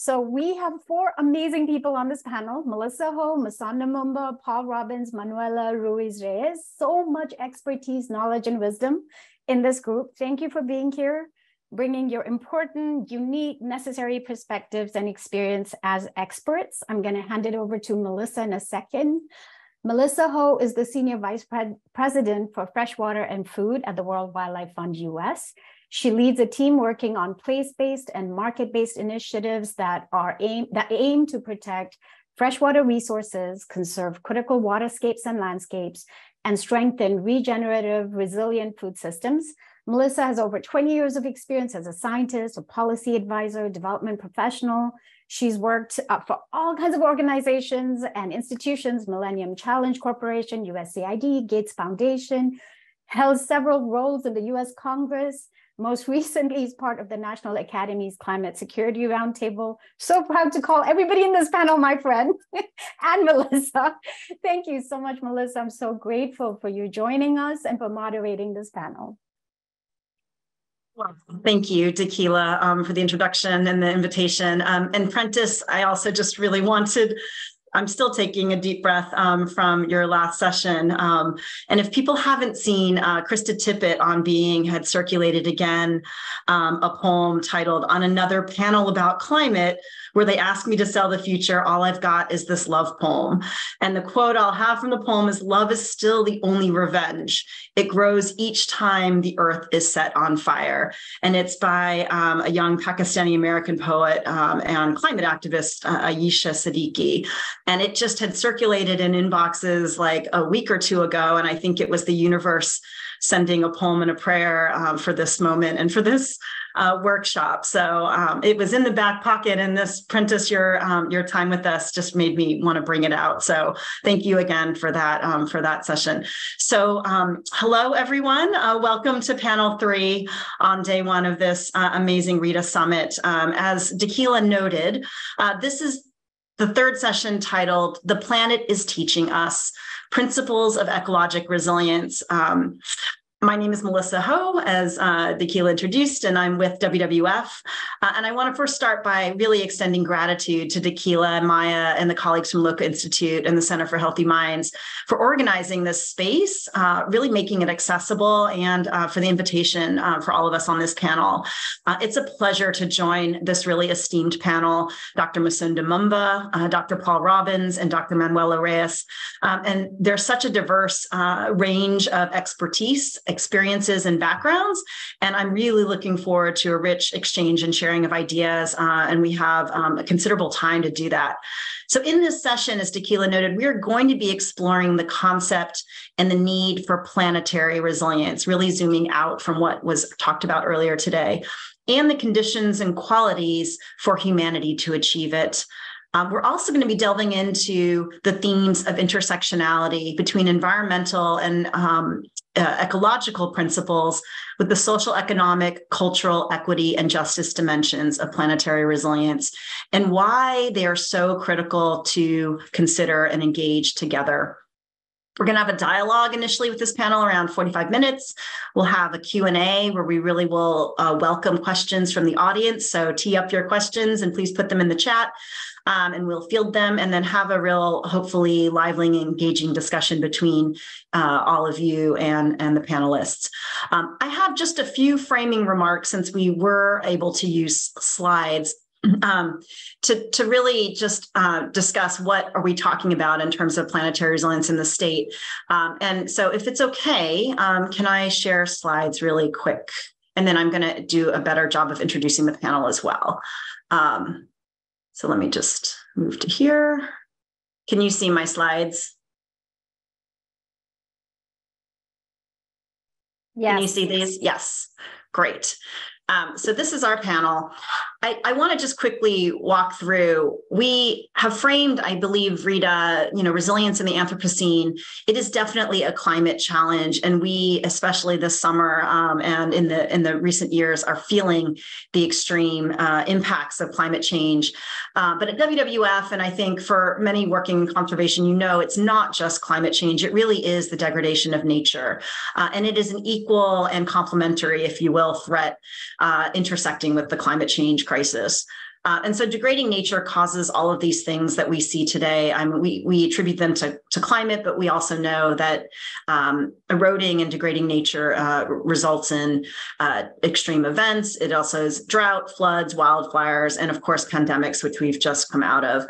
So we have four amazing people on this panel: Melissa Ho, Masanda Mumba, Paul Robbins, Manuela Ruiz-Reyes. So much expertise, knowledge, and wisdom in this group. Thank you for being here, bringing your important, unique, necessary perspectives and experience as experts. I'm going to hand it over to Melissa in a second. Melissa Ho is the Senior Vice President for Freshwater and Food at the World Wildlife Fund US. She leads a team working on place-based and market-based initiatives that aim to protect freshwater resources, conserve critical waterscapes and landscapes, and strengthen regenerative, resilient food systems. Melissa has over 20 years of experience as a scientist, a policy advisor, development professional. She's worked for all kinds of organizations and institutions: Millennium Challenge Corporation, USAID, Gates Foundation, held several roles in the US Congress. Most recently, he's part of the National Academy's Climate Security Roundtable. So proud to call everybody in this panel my friend, and Melissa. Thank you so much, Melissa. I'm so grateful for you joining us and for moderating this panel. Well, thank you, Tequila, for the introduction and the invitation. And Prentice, I also just really wanted, I'm still taking a deep breath from your last session. And if people haven't seen, Krista Tippett on Being had circulated again a poem titled "On Another Panel About Climate," where they ask me to sell the future. All I've got is this love poem. And the quote I'll have from the poem is, "Love is still the only revenge. It grows each time the earth is set on fire." And it's by a young Pakistani-American poet and climate activist, Ayesha Siddiqui. And it just had circulated in inboxes like a week or two ago. And I think it was the universe sending a poem and a prayer for this moment and for this workshop. So it was in the back pocket, and this, Prentice, your time with us just made me want to bring it out. So thank you again for that session. So hello, everyone. Welcome to panel 3 on day 1 of this amazing RITA Summit. As Tequila noted, this is the 3rd session titled "The Planet is Teaching Us: Principles of Ecological Resilience." My name is Melissa Ho, as Tequila introduced, and I'm with WWF. And I want to first start by really extending gratitude to Tequila, Maya, and the colleagues from Loca Institute and the Center for Healthy Minds for organizing this space, really making it accessible, and for the invitation for all of us on this panel. It's a pleasure to join this really esteemed panel: Dr. Masunda Mumba, Dr. Paul Robbins, and Dr. Manuela Reyes. And there's such a diverse range of expertise, experiences, and backgrounds. And I'm really looking forward to a rich exchange and sharing of ideas. And we have a considerable time to do that. So in this session, as Tequila noted, we are going to be exploring the concept and the need for planetary resilience, really zooming out from what was talked about earlier today, and the conditions and qualities for humanity to achieve it. We're also going to be delving into the themes of intersectionality between environmental and ecological principles with the social, economic, cultural, equity, and justice dimensions of planetary resilience, and why they are so critical to consider and engage together. We're going to have a dialogue initially with this panel around 45 minutes. We'll have a Q&A where we really will welcome questions from the audience. So tee up your questions and please put them in the chat. And we'll field them and then have a real, hopefully lively and engaging discussion between all of you and the panelists. I have just a few framing remarks, since we were able to use slides to really just discuss what are we talking about in terms of planetary resilience in the state. And so if it's okay, can I share slides really quick? And then I'm going to do a better job of introducing the panel as well. So let me just move to here. Can you see my slides? Yes. Can you see these? Yes, great. So this is our panel. I want to just quickly walk through. We have framed, I believe, RITA, resilience in the Anthropocene. It is definitely a climate challenge, and we, especially this summer and in the recent years, are feeling the extreme impacts of climate change. But at WWF, and I think for many working in conservation, it's not just climate change. It really is the degradation of nature, and it is an equal and complementary, if you will, threat intersecting with the climate change crisis. And so degrading nature causes all of these things that we see today. We attribute them to climate, but we also know that eroding and degrading nature results in extreme events. It also is drought, floods, wildfires, and of course, pandemics, which we've just come out of.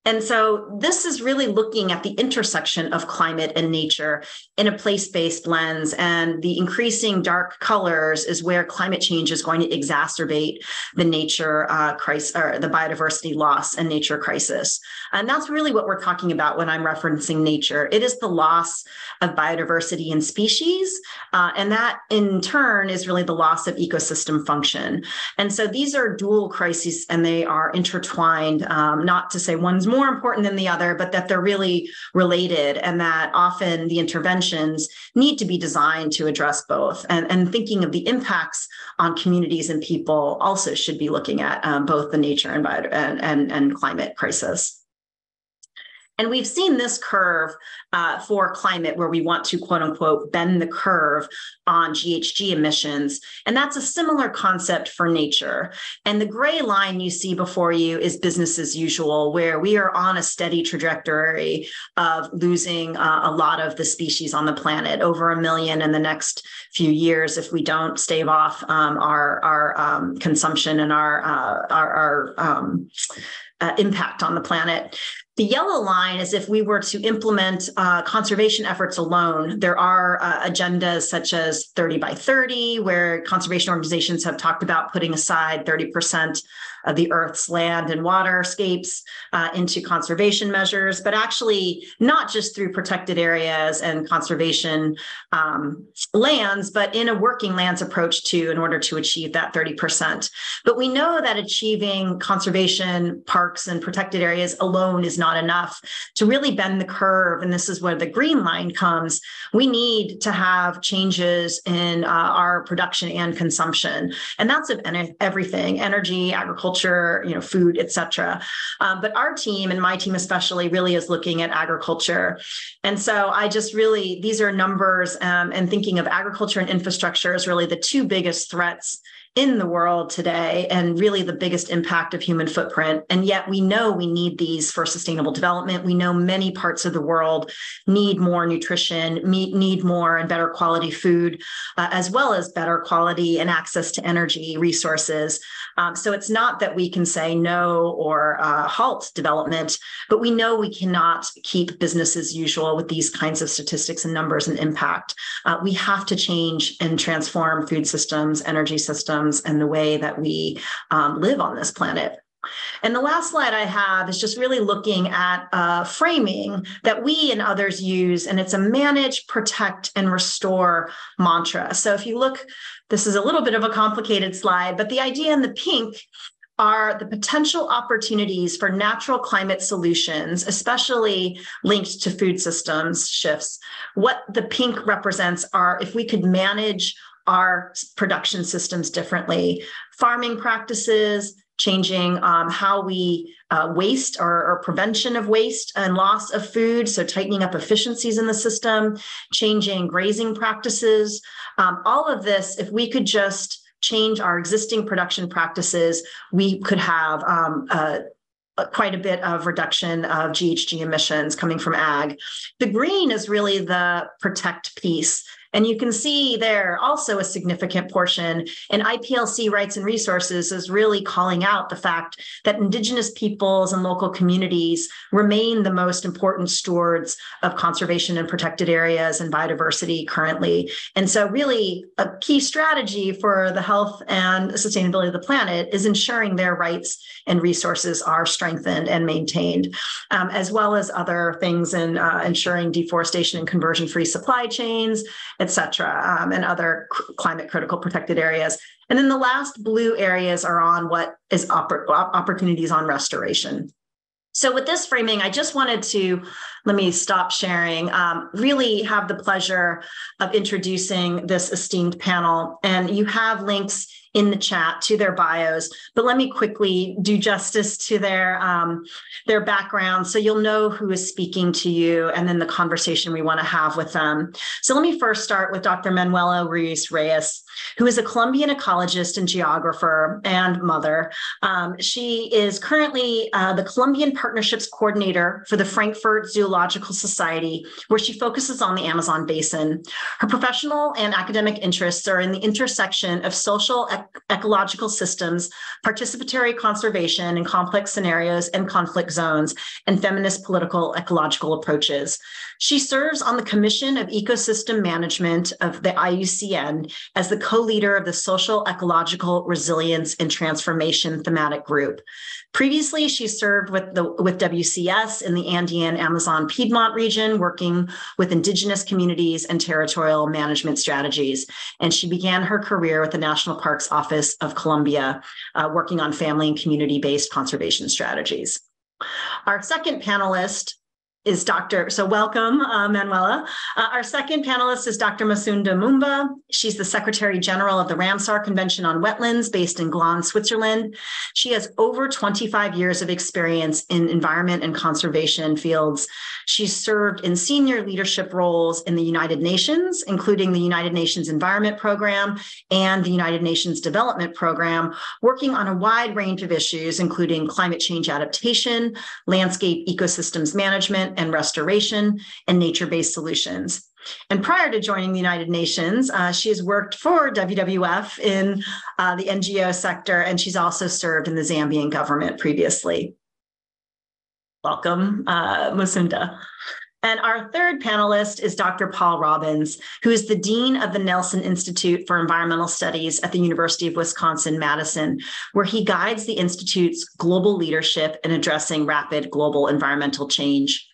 And so this is really looking at the intersection of climate and nature in a place-based lens. And the increasing dark colors is where climate change is going to exacerbate the nature crisis, or the biodiversity loss and nature crisis. And that's really what we're talking about when I'm referencing nature. It is the loss of biodiversity and species. And that in turn is really the loss of ecosystem function. And so these are dual crises, and they are intertwined, not to say one's more important than the other, but that they're really related, and that often the interventions need to be designed to address both. And thinking of the impacts on communities and people also should be looking at both the nature and climate crisis. And we've seen this curve for climate, where we want to, quote unquote, bend the curve on GHG emissions. And that's a similar concept for nature. And the gray line you see before you is business as usual, where we are on a steady trajectory of losing a lot of the species on the planet, over 1 million in the next few years, if we don't stave off our consumption and our impact on the planet. The yellow line is if we were to implement conservation efforts alone. There are agendas such as 30 by 30, where conservation organizations have talked about putting aside 30% of the Earth's land and waterscapes into conservation measures, but actually not just through protected areas and conservation lands, but in a working lands approach too, in order to achieve that 30%. But we know that achieving conservation parks and protected areas alone is not enough to really bend the curve. And this is where the green line comes. We need to have changes in our production and consumption. And that's of everything: energy, agriculture, food, et cetera. But our team, and my team especially, really is looking at agriculture. And so these are numbers, and thinking of agriculture and infrastructure as really the two biggest threats in the world today, and really the biggest impact of human footprint. And yet we know we need these for sustainable development. We know many parts of the world need more nutrition, need more and better quality food, as well as better quality and access to energy resources. So it's not that we can say no or halt development, but we know we cannot keep business as usual with these kinds of statistics and numbers and impact. We have to change and transform food systems, energy systems, and the way that we live on this planet. And the last slide I have is just really looking at framing that we and others use, and it's a manage, protect, and restore mantra. So if you look, this is a little bit of a complicated slide, but the idea in the pink are the potential opportunities for natural climate solutions, especially linked to food systems shifts. What the pink represents are if we could manage our production systems differently, farming practices, changing how we waste or prevention of waste and loss of food, so tightening up efficiencies in the system, changing grazing practices. All of this, if we could just change our existing production practices, we could have quite a bit of reduction of GHG emissions coming from ag. The green is really the protect piece. And you can see there also a significant portion, and IPLC Rights and Resources is really calling out the fact that Indigenous peoples and local communities remain the most important stewards of conservation and protected areas and biodiversity currently. And so really a key strategy for the health and sustainability of the planet is ensuring their rights and resources are strengthened and maintained, as well as other things in ensuring deforestation and conversion-free supply chains, et cetera, and other climate critical protected areas. And then the last blue areas are on what is opportunities on restoration. So with this framing, I just wanted to, let me stop sharing, really have the pleasure of introducing this esteemed panel. And you have links in the chat to their bios, but let me quickly do justice to their background so you'll know who is speaking to you and then the conversation we want to have with them. So let me first start with Dr. Manuela Ruiz Reyes, who is a Colombian ecologist and geographer and mother. She is currently the Colombian Partnerships Coordinator for the Frankfurt Zoological Society, where she focuses on the Amazon basin. Her professional and academic interests are in the intersection of social ecological systems, participatory conservation in complex scenarios and conflict zones, and feminist political ecological approaches. She serves on the Commission of Ecosystem Management of the IUCN as the co-leader of the Social Ecological Resilience and Transformation thematic group. Previously, she served with WCS in the Andean Amazon Piedmont region, working with indigenous communities and territorial management strategies. And she began her career with the National Parks Office of Colombia, working on family and community-based conservation strategies. Our second panelist is welcome, Manuela. Our second panelist is Dr. Masunda Mumba. She's the Secretary General of the Ramsar Convention on Wetlands based in Glan, Switzerland. She has over 25 years of experience in environment and conservation fields. She's served in senior leadership roles in the United Nations, including the United Nations Environment Program and the United Nations Development Program, working on a wide range of issues, including climate change adaptation, landscape ecosystems management and restoration, and nature-based solutions. And prior to joining the United Nations, she has worked for WWF in the NGO sector, and she's also served in the Zambian government previously. Welcome, Masunda. And our third panelist is Dr. Paul Robbins, who is the Dean of the Nelson Institute for Environmental Studies at the University of Wisconsin-Madison, where he guides the Institute's global leadership in addressing rapid global environmental change.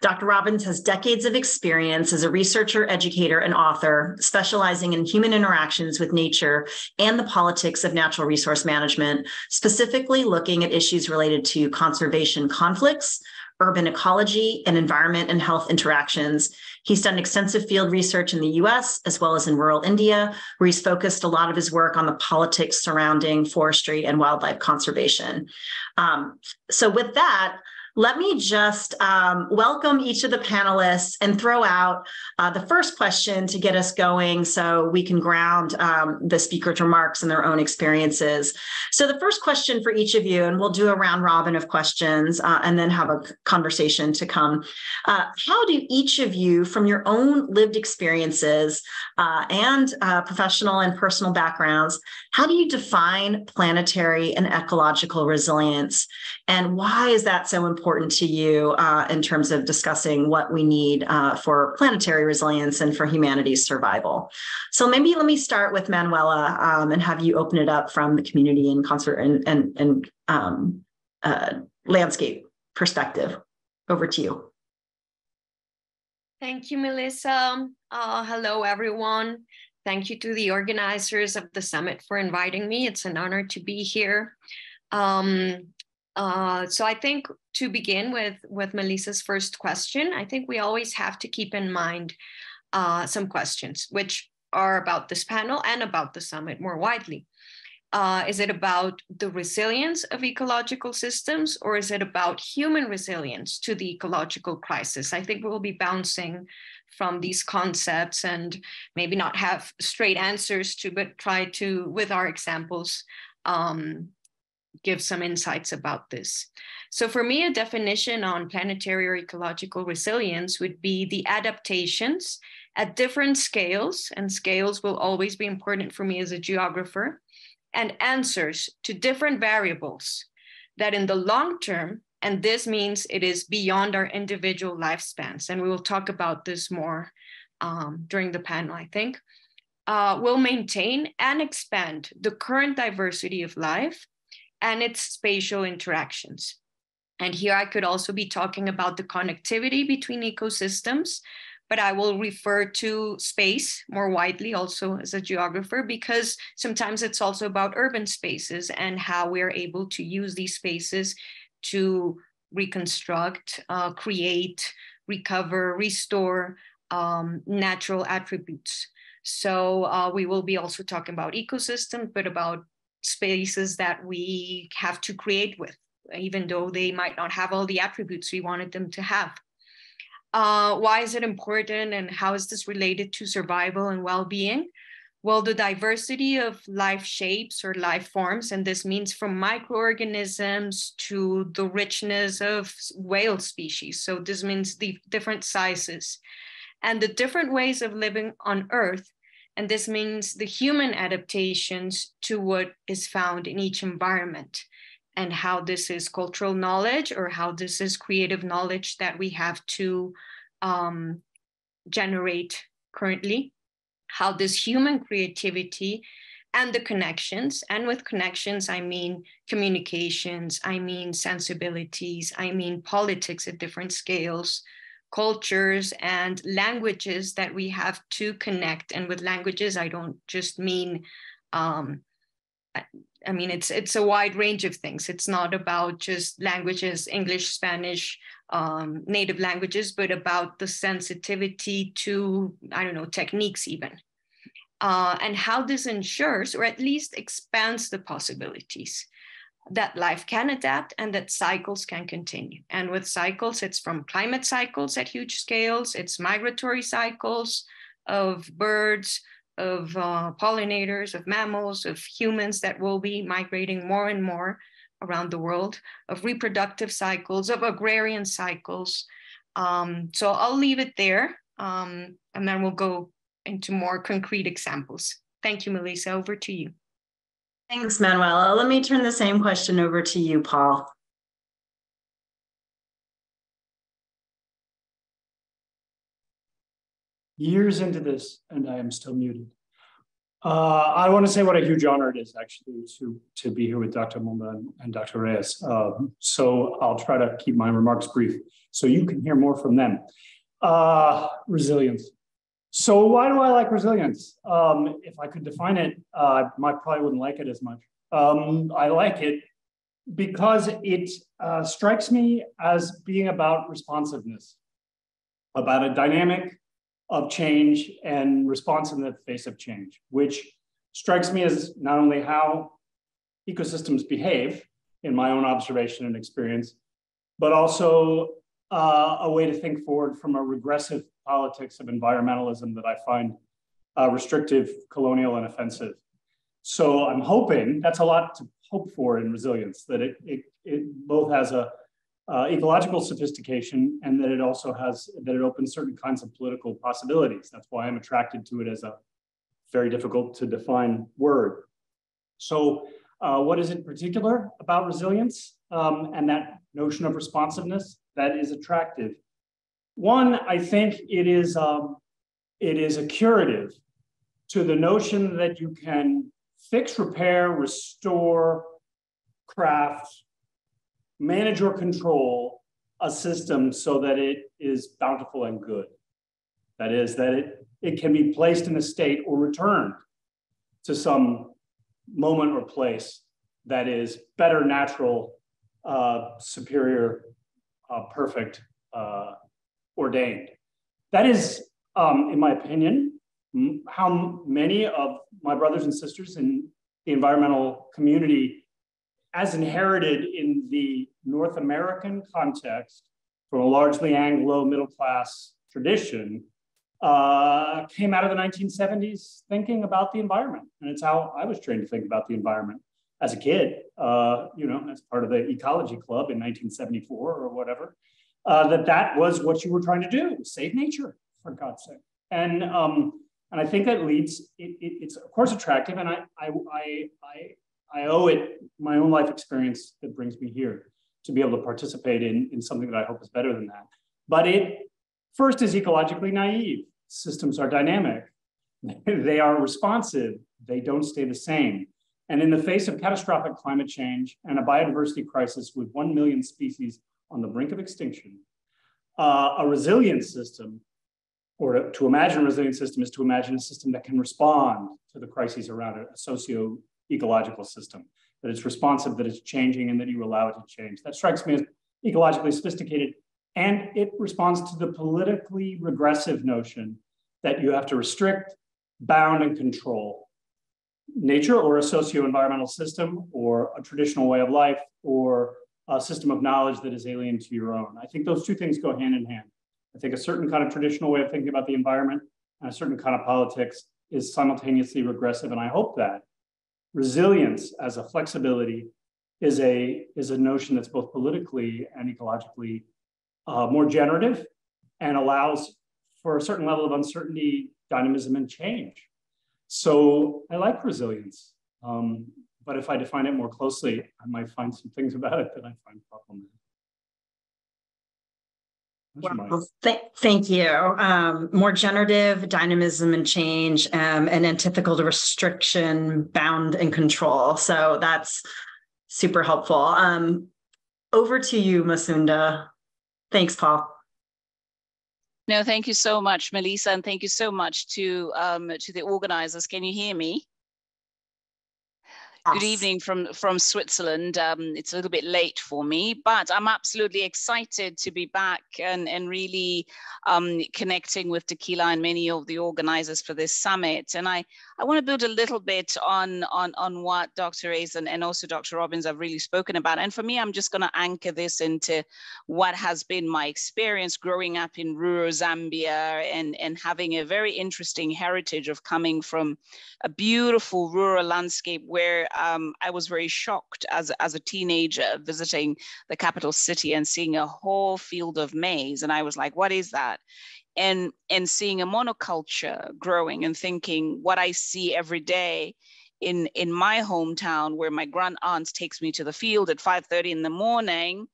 Dr. Robbins has decades of experience as a researcher, educator, and author, specializing in human interactions with nature and the politics of natural resource management, specifically looking at issues related to conservation conflicts, urban ecology, and environment and health interactions. He's done extensive field research in the US as well as in rural India, where he's focused a lot of his work on the politics surrounding forestry and wildlife conservation. So with that, let me just welcome each of the panelists and throw out the first question to get us going so we can ground the speaker's remarks in their own experiences. So the first question for each of you, and we'll do a round robin of questions and then have a conversation to come. How do each of you, from your own lived experiences and professional and personal backgrounds, how do you define planetary and ecological resilience? And why is that so important to you in terms of discussing what we need for planetary resilience and for humanity's survival? So maybe let me start with Manuela and have you open it up from the community and concert and landscape perspective. Over to you. Thank you, Melissa. Hello, everyone. Thank you to the organizers of the summit for inviting me. It's an honor to be here. So I think to begin with Melissa's first question, I think we always have to keep in mind some questions which are about this panel and about the summit more widely. Is it about the resilience of ecological systems, or is it about human resilience to the ecological crisis? I think we'll be bouncing from these concepts and maybe not have straight answers to, but try to, with our examples, give some insights about this. So for me, a definition on planetary or ecological resilience would be the adaptations at different scales, and scales will always be important for me as a geographer, and answers to different variables that in the long term, and this means it is beyond our individual lifespans, and we will talk about this more during the panel, I think, will maintain and expand the current diversity of life and its spatial interactions. And here I could also be talking about the connectivity between ecosystems, but I will refer to space more widely also as a geographer, because sometimes it's also about urban spaces and how we're able to use these spaces to reconstruct, create, recover, restore natural attributes. So we will be also talking about ecosystems, but about spaces that we have to create with, even though they might not have all the attributes we wanted them to have. Why is it important, and how is this related to survival and well-being? Well, the diversity of life shapes or life forms, and this means from microorganisms to the richness of whale species. So this means the different sizes and the different ways of living on Earth. And this means the human adaptations to what is found in each environment, and how this is cultural knowledge or how this is creative knowledge that we have to generate currently, how this human creativity and the connections, and with connections, I mean communications, I mean sensibilities, I mean politics at different scales, cultures and languages that we have to connect. And with languages, I don't just mean, I mean, it's a wide range of things. It's not about just languages, English, Spanish, native languages, but about the sensitivity to, I don't know, techniques even. And how this ensures, or at least expands the possibilities that life can adapt and that cycles can continue. And with cycles, it's from climate cycles at huge scales, it's migratory cycles of birds, of pollinators, of mammals, of humans that will be migrating more and more around the world, of reproductive cycles, of agrarian cycles. So I'll leave it there, and then we'll go into more concrete examples. Thank you, Melissa. Over to you. Thanks, Manuela. Let me turn the same question over to you, Paul. Years into this, and I am still muted. I want to say what a huge honor it is actually to be here with Dr. Mumba and Dr. Reyes. So I'll try to keep my remarks brief so you can hear more from them. Resilience. So why do I like resilience? If I could define it, I probably wouldn't like it as much. I like it because it strikes me as being about responsiveness, about a dynamic of change and response in the face of change, which strikes me as not only how ecosystems behave in my own observation and experience, but also a way to think forward from a regressive politics of environmentalism that I find restrictive, colonial, and offensive. So I'm hoping, that's a lot to hope for in resilience, that it both has a ecological sophistication and that it also has, that it opens certain kinds of political possibilities. That's why I'm attracted to it as a very difficult to define word. So what is in particular about resilience and that notion of responsiveness that is attractive? One, I think it is a curative to the notion that you can fix, repair, restore, craft, manage or control a system so that it is bountiful and good. That is, that it can be placed in a state or returned to some moment or place that is better, natural, superior, perfect, ordained. That is, in my opinion, how many of my brothers and sisters in the environmental community, as inherited in the North American context from a largely Anglo middle-class tradition, came out of the 1970s thinking about the environment. And it's how I was trained to think about the environment as a kid, as part of the Ecology Club in 1974 or whatever, that was what you were trying to do, save nature, for God's sake. And I think that leads, it's of course attractive, and I owe it my own life experience that brings me here to be able to participate in something that I hope is better than that. But it first is ecologically naive. Systems are dynamic. They are responsive. They don't stay the same. And in the face of catastrophic climate change and a biodiversity crisis with 1 million species on the brink of extinction, a resilient system, or to imagine a resilient system is to imagine a system that can respond to the crises around it, a socio-ecological system, that it's responsive, that it's changing, and that you allow it to change. That strikes me as ecologically sophisticated, and it responds to the politically regressive notion that you have to restrict, bound and control nature or a socio-environmental system or a traditional way of life or a system of knowledge that is alien to your own. I think those two things go hand in hand. I think a certain kind of traditional way of thinking about the environment and a certain kind of politics is simultaneously regressive. And I hope that resilience as a flexibility is a notion that's both politically and ecologically more generative and allows for a certain level of uncertainty, dynamism, and change. So I like resilience. But if I define it more closely, I might find some things about it that I find problematic. Well, thank you. More generative, dynamism and change, and antithetical to restriction, bound and control. So that's super helpful. Over to you, Masunda. Thanks, Paul. No, thank you so much, Melissa, and thank you so much to the organizers. Can you hear me? Good evening from Switzerland. It's a little bit late for me, but I'm absolutely excited to be back and really connecting with Tequila and many of the organizers for this summit. And I want to build a little bit on what Dr. Ace and also Dr. Robbins have really spoken about. And for me, I'm just going to anchor this into what has been my experience growing up in rural Zambia and having a very interesting heritage of coming from a beautiful rural landscape where I was very shocked as a teenager visiting the capital city and seeing a whole field of maize. And I was like, what is that? And seeing a monoculture growing and thinking what I see every day in my hometown where my grand aunt takes me to the field at 5:30 in the morning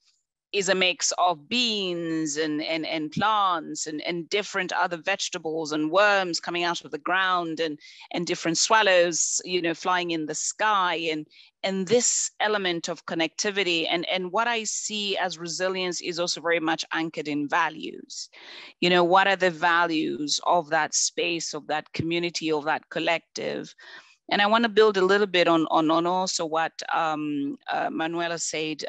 is a mix of beans and plants and different other vegetables and worms coming out of the ground and different swallows, flying in the sky and this element of connectivity. And what I see as resilience is also very much anchored in values. What are the values of that space, of that community, of that collective? And I want to build a little bit on also what Manuela said,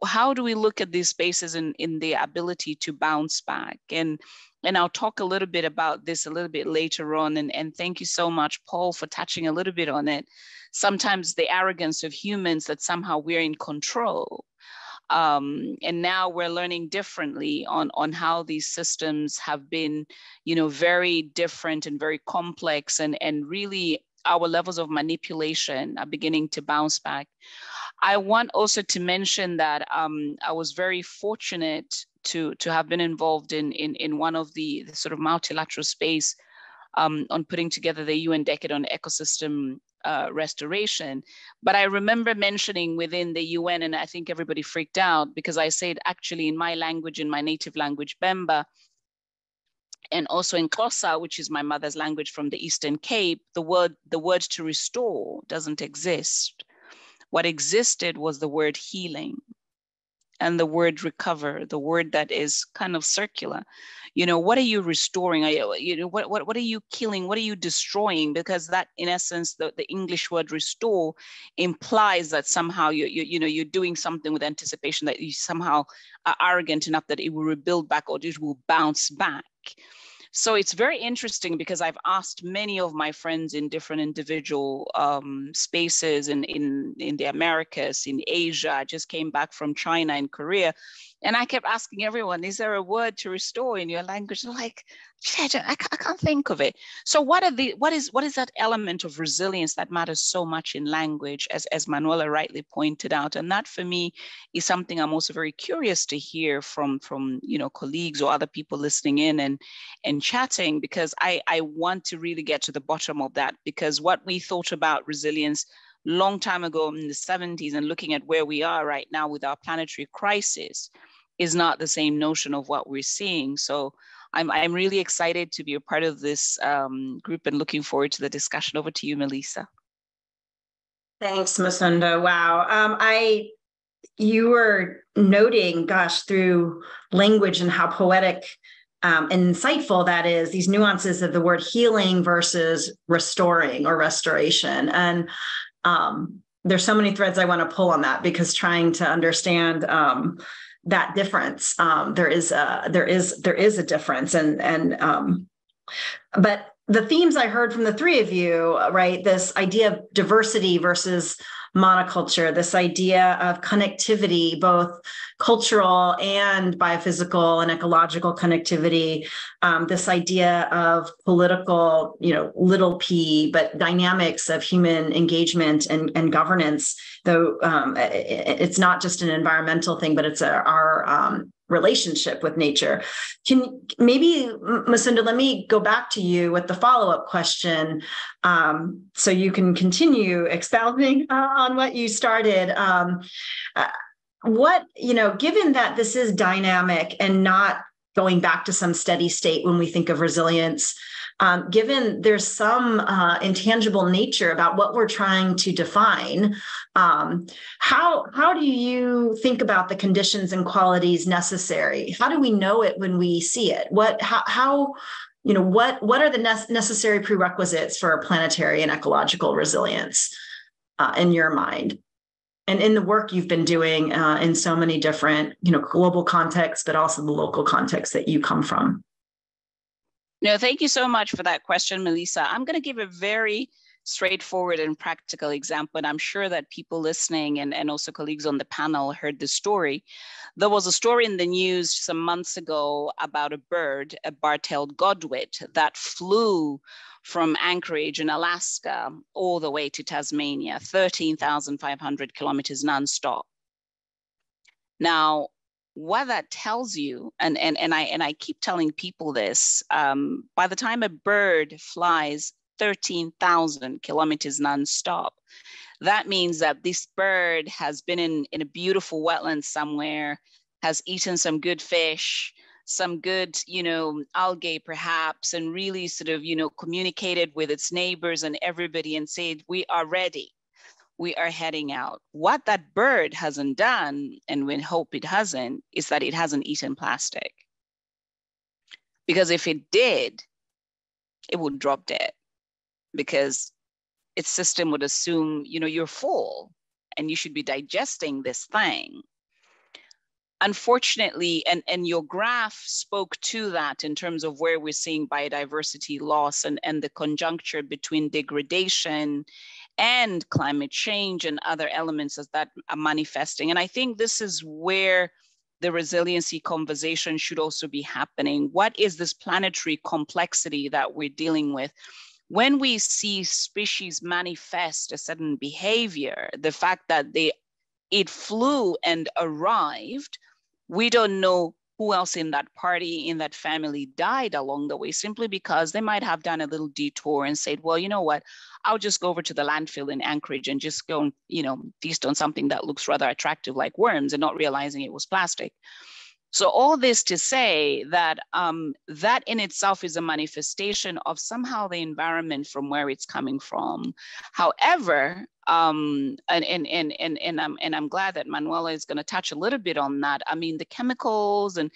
how do we look at these spaces in the ability to bounce back? And I'll talk a little bit about this a little bit later on. And thank you so much, Paul, for touching a little bit on it. Sometimes the arrogance of humans that somehow we're in control. And now we're learning differently on how these systems have been, very different and very complex and really our levels of manipulation are beginning to bounce back. I want also to mention that I was very fortunate to have been involved in one of the sort of multilateral space on putting together the UN Decade on Ecosystem Restoration. But I remember mentioning within the UN, and I think everybody freaked out because I said actually in my language, in my native language, Bemba, and also in Xhosa, which is my mother's language from the Eastern Cape, the word to restore doesn't exist. What existed was the word healing and the word recover, the word that is kind of circular. What are you restoring? What are you killing? What are you destroying? Because that, in essence, the English word restore implies that somehow you're doing something with anticipation that you somehow are arrogant enough that it will rebuild back or it will bounce back. So it's very interesting because I've asked many of my friends in different individual spaces in the Americas, in Asia. I just came back from China and Korea. And I kept asking everyone, is there a word to restore in your language? They're like, I can't think of it. So what is that element of resilience that matters so much in language, as Manuela rightly pointed out? And that for me is something I'm also very curious to hear from colleagues or other people listening in and chatting, because I want to really get to the bottom of that, because what we thought about resilience long time ago in the 70s and looking at where we are right now with our planetary crisis is not the same notion of what we're seeing. So I'm really excited to be a part of this group and looking forward to the discussion. Over to you, Melissa. Thanks, Masunda. Wow. You were noting, through language and how poetic and insightful that is, these nuances of the word healing versus restoring or restoration. And there's so many threads I want to pull on that, because trying to understand that difference, there is a difference, and But the themes I heard from the three of you, right, this idea of diversity versus monoculture, this idea of connectivity, both cultural and biophysical and ecological connectivity, this idea of political, little p, but dynamics of human engagement and governance, though it's not just an environmental thing, but it's our relationship with nature. Can maybe, Masunda, let me go back to you with the follow-up question, so you can continue expounding on what you started. Given that this is dynamic and not going back to some steady state when we think of resilience, given there's some intangible nature about what we're trying to define, how do you think about the conditions and qualities necessary? How do we know it when we see it? What are the necessary prerequisites for planetary and ecological resilience in your mind? And in the work you've been doing in so many different, global contexts, but also the local context that you come from. No, thank you so much for that question, Melissa. I'm going to give a very straightforward and practical example, and I'm sure that people listening and also colleagues on the panel heard this story. There was a story in the news some months ago about a bird, a bar-tailed godwit, that flew from Anchorage in Alaska all the way to Tasmania, 13,500 kilometers nonstop. Now, what that tells you, and I keep telling people this, by the time a bird flies 13,000 kilometers nonstop, that means that this bird has been in a beautiful wetland somewhere, has eaten some good fish, some good, algae perhaps, and really sort of, communicated with its neighbors and everybody and said, we are ready. We are heading out. What that bird hasn't done, and we hope it hasn't, is that it hasn't eaten plastic. Because if it did, it would drop dead, because its system would assume, you're full and you should be digesting this thing. Unfortunately, and your graph spoke to that in terms of where we're seeing biodiversity loss and the conjuncture between degradation and climate change and other elements as that are manifesting. And I think this is where the resiliency conversation should also be happening. What is this planetary complexity that we're dealing with? When we see species manifest a certain behavior, the fact that it flew and arrived, we don't know who else in that party, in that family died along the way, simply because they might have done a little detour and said, well, you know what, I'll just go over to the landfill in Anchorage and just go and, feast on something that looks rather attractive like worms, and not realizing it was plastic. So all this to say that that in itself is a manifestation of somehow the environment from where it's coming from. However, and I'm glad that Manuela is going to touch a little bit on that. I mean, the chemicals and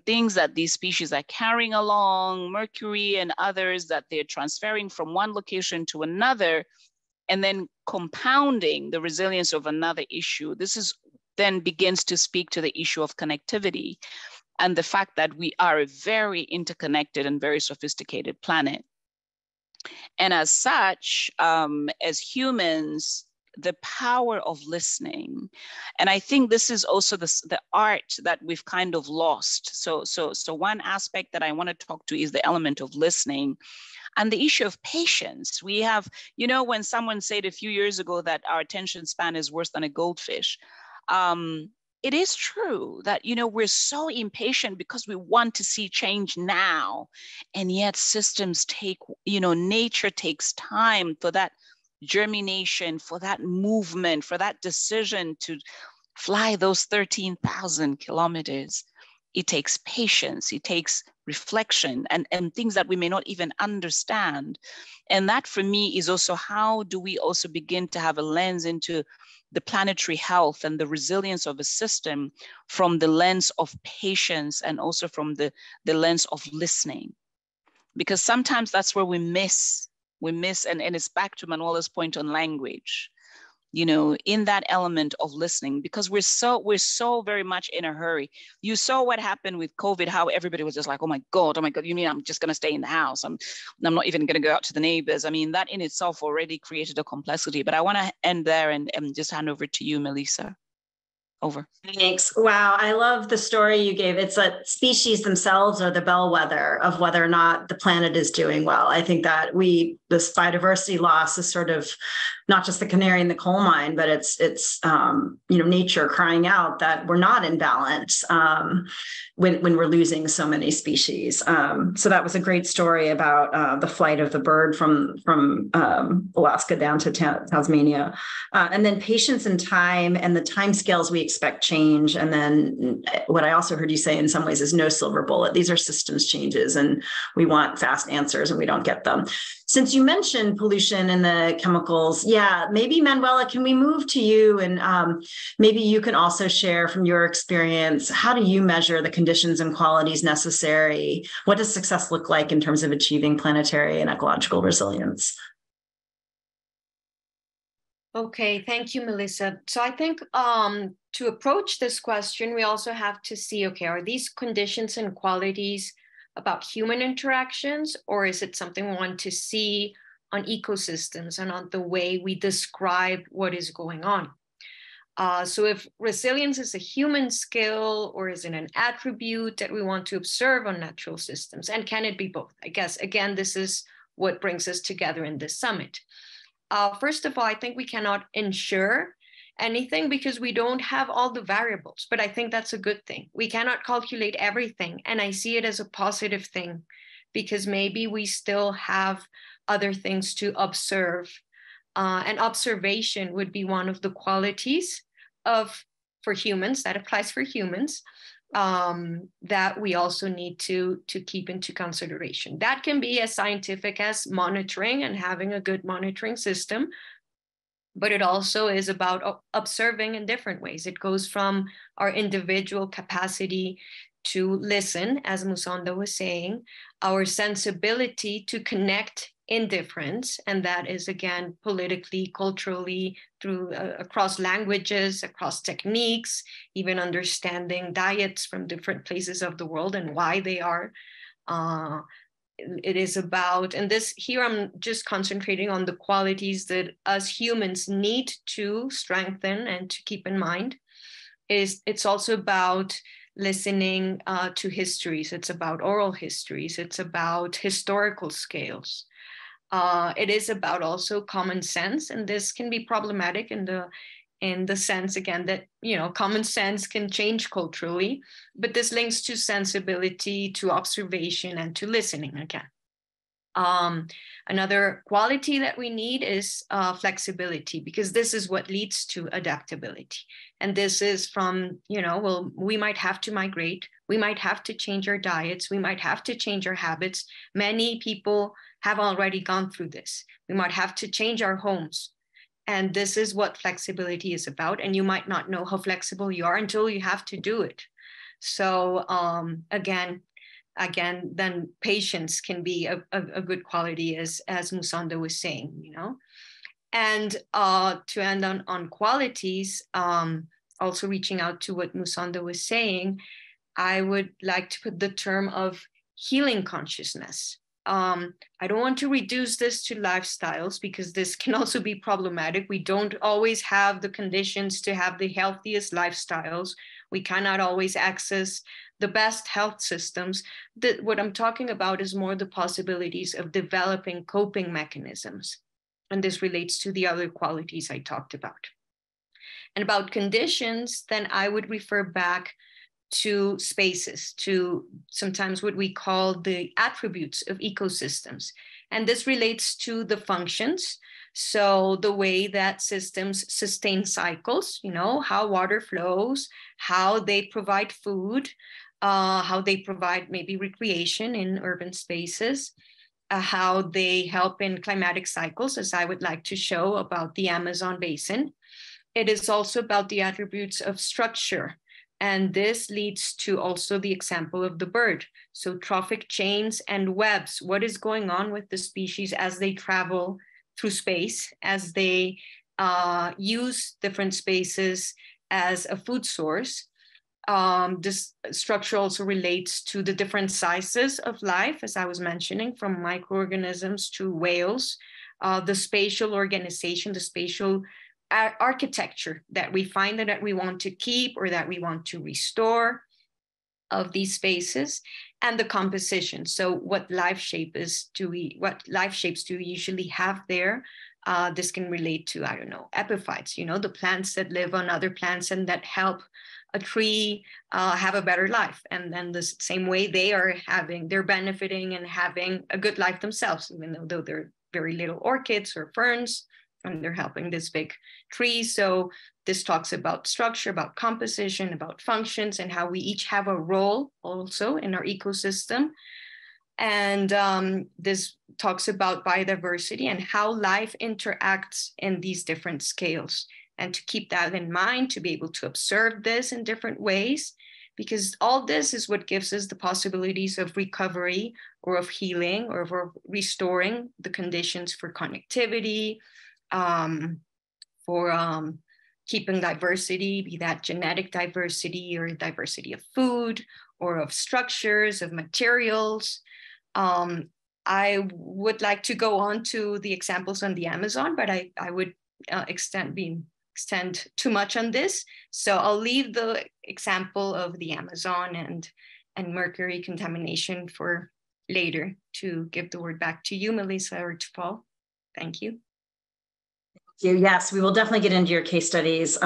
things that these species are carrying along, mercury and others that they're transferring from one location to another, and then compounding the resilience of another issue. This is then begins to speak to the issue of connectivity and the fact that we are a very interconnected and very sophisticated planet. And as such, as humans, the power of listening, and I think this is also the art that we've kind of lost. So one aspect that I want to talk to is the element of listening. And the issue of patience. We have, when someone said a few years ago that our attention span is worse than a goldfish, it is true that, we're so impatient because we want to see change now. And yet systems take, nature takes time for that germination, for that movement, for that decision to fly those 13,000 kilometers. It takes patience, it takes reflection and things that we may not even understand. And that for me is also, how do we also begin to have a lens into the planetary health and the resilience of a system from the lens of patience and also from the lens of listening? Because sometimes that's where we miss, and it's back to Manuela's point on language. you know, in that element of listening, because we're so very much in a hurry. You saw what happened with COVID, how everybody was just like, oh my God, you mean I'm just going to stay in the house? I'm not even going to go out to the neighbors. I mean, that in itself already created a complexity. But I want to end there and just hand over to you, Melissa. Over. Thanks. Wow. I love the story you gave. It's that species themselves are the bellwether of whether or not the planet is doing well. I think that this biodiversity loss is sort of not just the canary in the coal mine, but it's nature crying out that we're not in balance when we're losing so many species. So that was a great story about the flight of the bird from Alaska down to Tasmania. And then patience and time and the timescales we expect change. And then what I also heard you say in some ways is no silver bullet. These are systems changes and we want fast answers and we don't get them. Since you mentioned pollution and the chemicals, maybe Manuela, can we move to you? And maybe you can also share from your experience, how do you measure the conditions and qualities necessary? What does success look like in terms of achieving planetary and ecological resilience? Okay, thank you, Melissa. So I think to approach this question, we also have to see, okay, are these conditions and qualities about human interactions, or is it something we want to see on ecosystems and on the way we describe what is going on? So if resilience is a human skill, or is it an attribute that we want to observe on natural systems? And can it be both? I guess, again, this is what brings us together in this summit. First of all, I think we cannot ensure anything because we don't have all the variables, but I think that's a good thing. We cannot calculate everything, and I see it as a positive thing because maybe we still have other things to observe, and observation would be one of the qualities for humans, that applies for humans, that we also need to keep into consideration. That can be as scientific as monitoring and having a good monitoring system, but it also is about observing in different ways. It goes from our individual capacity to listen, as Musonda was saying, our sensibility to connect in difference, and that is again politically, culturally, through across languages, across techniques, even understanding diets from different places of the world and why they are. It is about, and this here I'm just concentrating on the qualities that us humans need to strengthen and to keep in mind. It's also about listening to histories. It's about oral histories. It's about historical scales. It is about also common sense, and this can be problematic in the sense, again, that, common sense can change culturally, but this links to sensibility, to observation, and to listening again. Another quality that we need is flexibility, because this is what leads to adaptability. And this is from, we might have to migrate, we might have to change our diets, we might have to change our habits. Many people have already gone through this. We might have to change our homes. And this is what flexibility is about. And you might not know how flexible you are until you have to do it. So again, then patience can be a good quality, as Musonda was saying, And to end on qualities, also reaching out to what Musonda was saying, I would like to put the term of healing consciousness. I don't want to reduce this to lifestyles, because this can also be problematic. We don't always have the conditions to have the healthiest lifestyles. We cannot always access the best health systems. What I'm talking about is more the possibilities of developing coping mechanisms. And this relates to the other qualities I talked about. And about conditions, then I would refer back to spaces, to sometimes what we call the attributes of ecosystems. And this relates to the functions. So the way that systems sustain cycles, how water flows, how they provide food, how they provide maybe recreation in urban spaces, how they help in climatic cycles, as I would like to show about the Amazon basin. It is also about the attributes of structure. And this leads to also the example of the bird. So trophic chains and webs, what is going on with the species as they travel through space, as they use different spaces as a food source. This structure also relates to the different sizes of life, as I was mentioning, from microorganisms to whales, the spatial organization, the spatial architecture that we find that we want to keep or that we want to restore of these spaces, and the composition. So what life shapes do we usually have there? This can relate to, I don't know, epiphytes, the plants that live on other plants and that help a tree have a better life. And then the same way they're benefiting and having a good life themselves, even though they're very little orchids or ferns, and they're helping this big tree. So this talks about structure, about composition, about functions, and how we each have a role also in our ecosystem. And this talks about biodiversity and how life interacts in these different scales. And to keep that in mind, to be able to observe this in different ways, because all this is what gives us the possibilities of recovery or of healing or of restoring the conditions for connectivity, for keeping diversity, be that genetic diversity or diversity of food or of structures, of materials. I would like to go on to the examples on the Amazon, but I would extend too much on this. So I'll leave the example of the Amazon and mercury contamination for later to give the word back to you, Melissa, or to Paul. Thank you. Yes, we will definitely get into your case studies.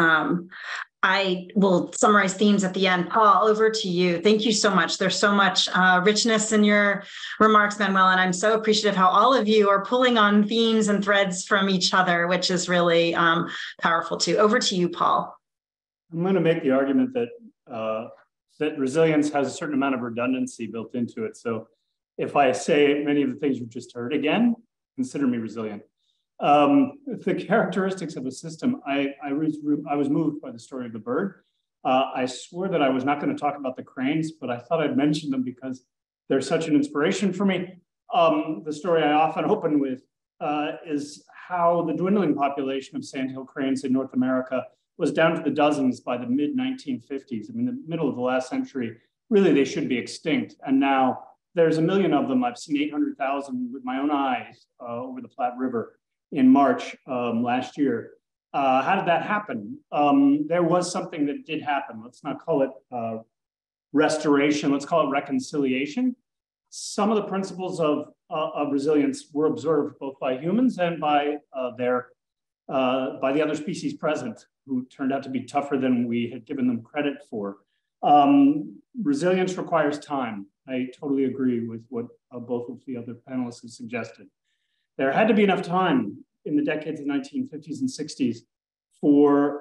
I will summarize themes at the end. Paul, over to you. Thank you so much. There's so much richness in your remarks, Manuel, and I'm so appreciative how all of you are pulling on themes and threads from each other, which is really powerful too. Over to you, Paul. I'm going to make the argument that that resilience has a certain amount of redundancy built into it. So if I say many of the things you've just heard again, consider me resilient. The characteristics of a system, I was moved by the story of the bird. I swore that I was not going to talk about the cranes, but I thought I'd mention them because they're such an inspiration for me. The story I often open with is how the dwindling population of sandhill cranes in North America was down to the dozens by the mid-1950s. I mean, the middle of the last century, really they should be extinct. And now there's 1 million of them. I've seen 800,000 with my own eyes over the Platte River in March last year. How did that happen? There was something that did happen. Let's not call it restoration, let's call it reconciliation. Some of the principles of resilience were observed both by humans and by the other species present, who turned out to be tougher than we had given them credit for. Resilience requires time. I totally agree with what both of the other panelists have suggested. There had to be enough time in the decades of the 1950s and 60s for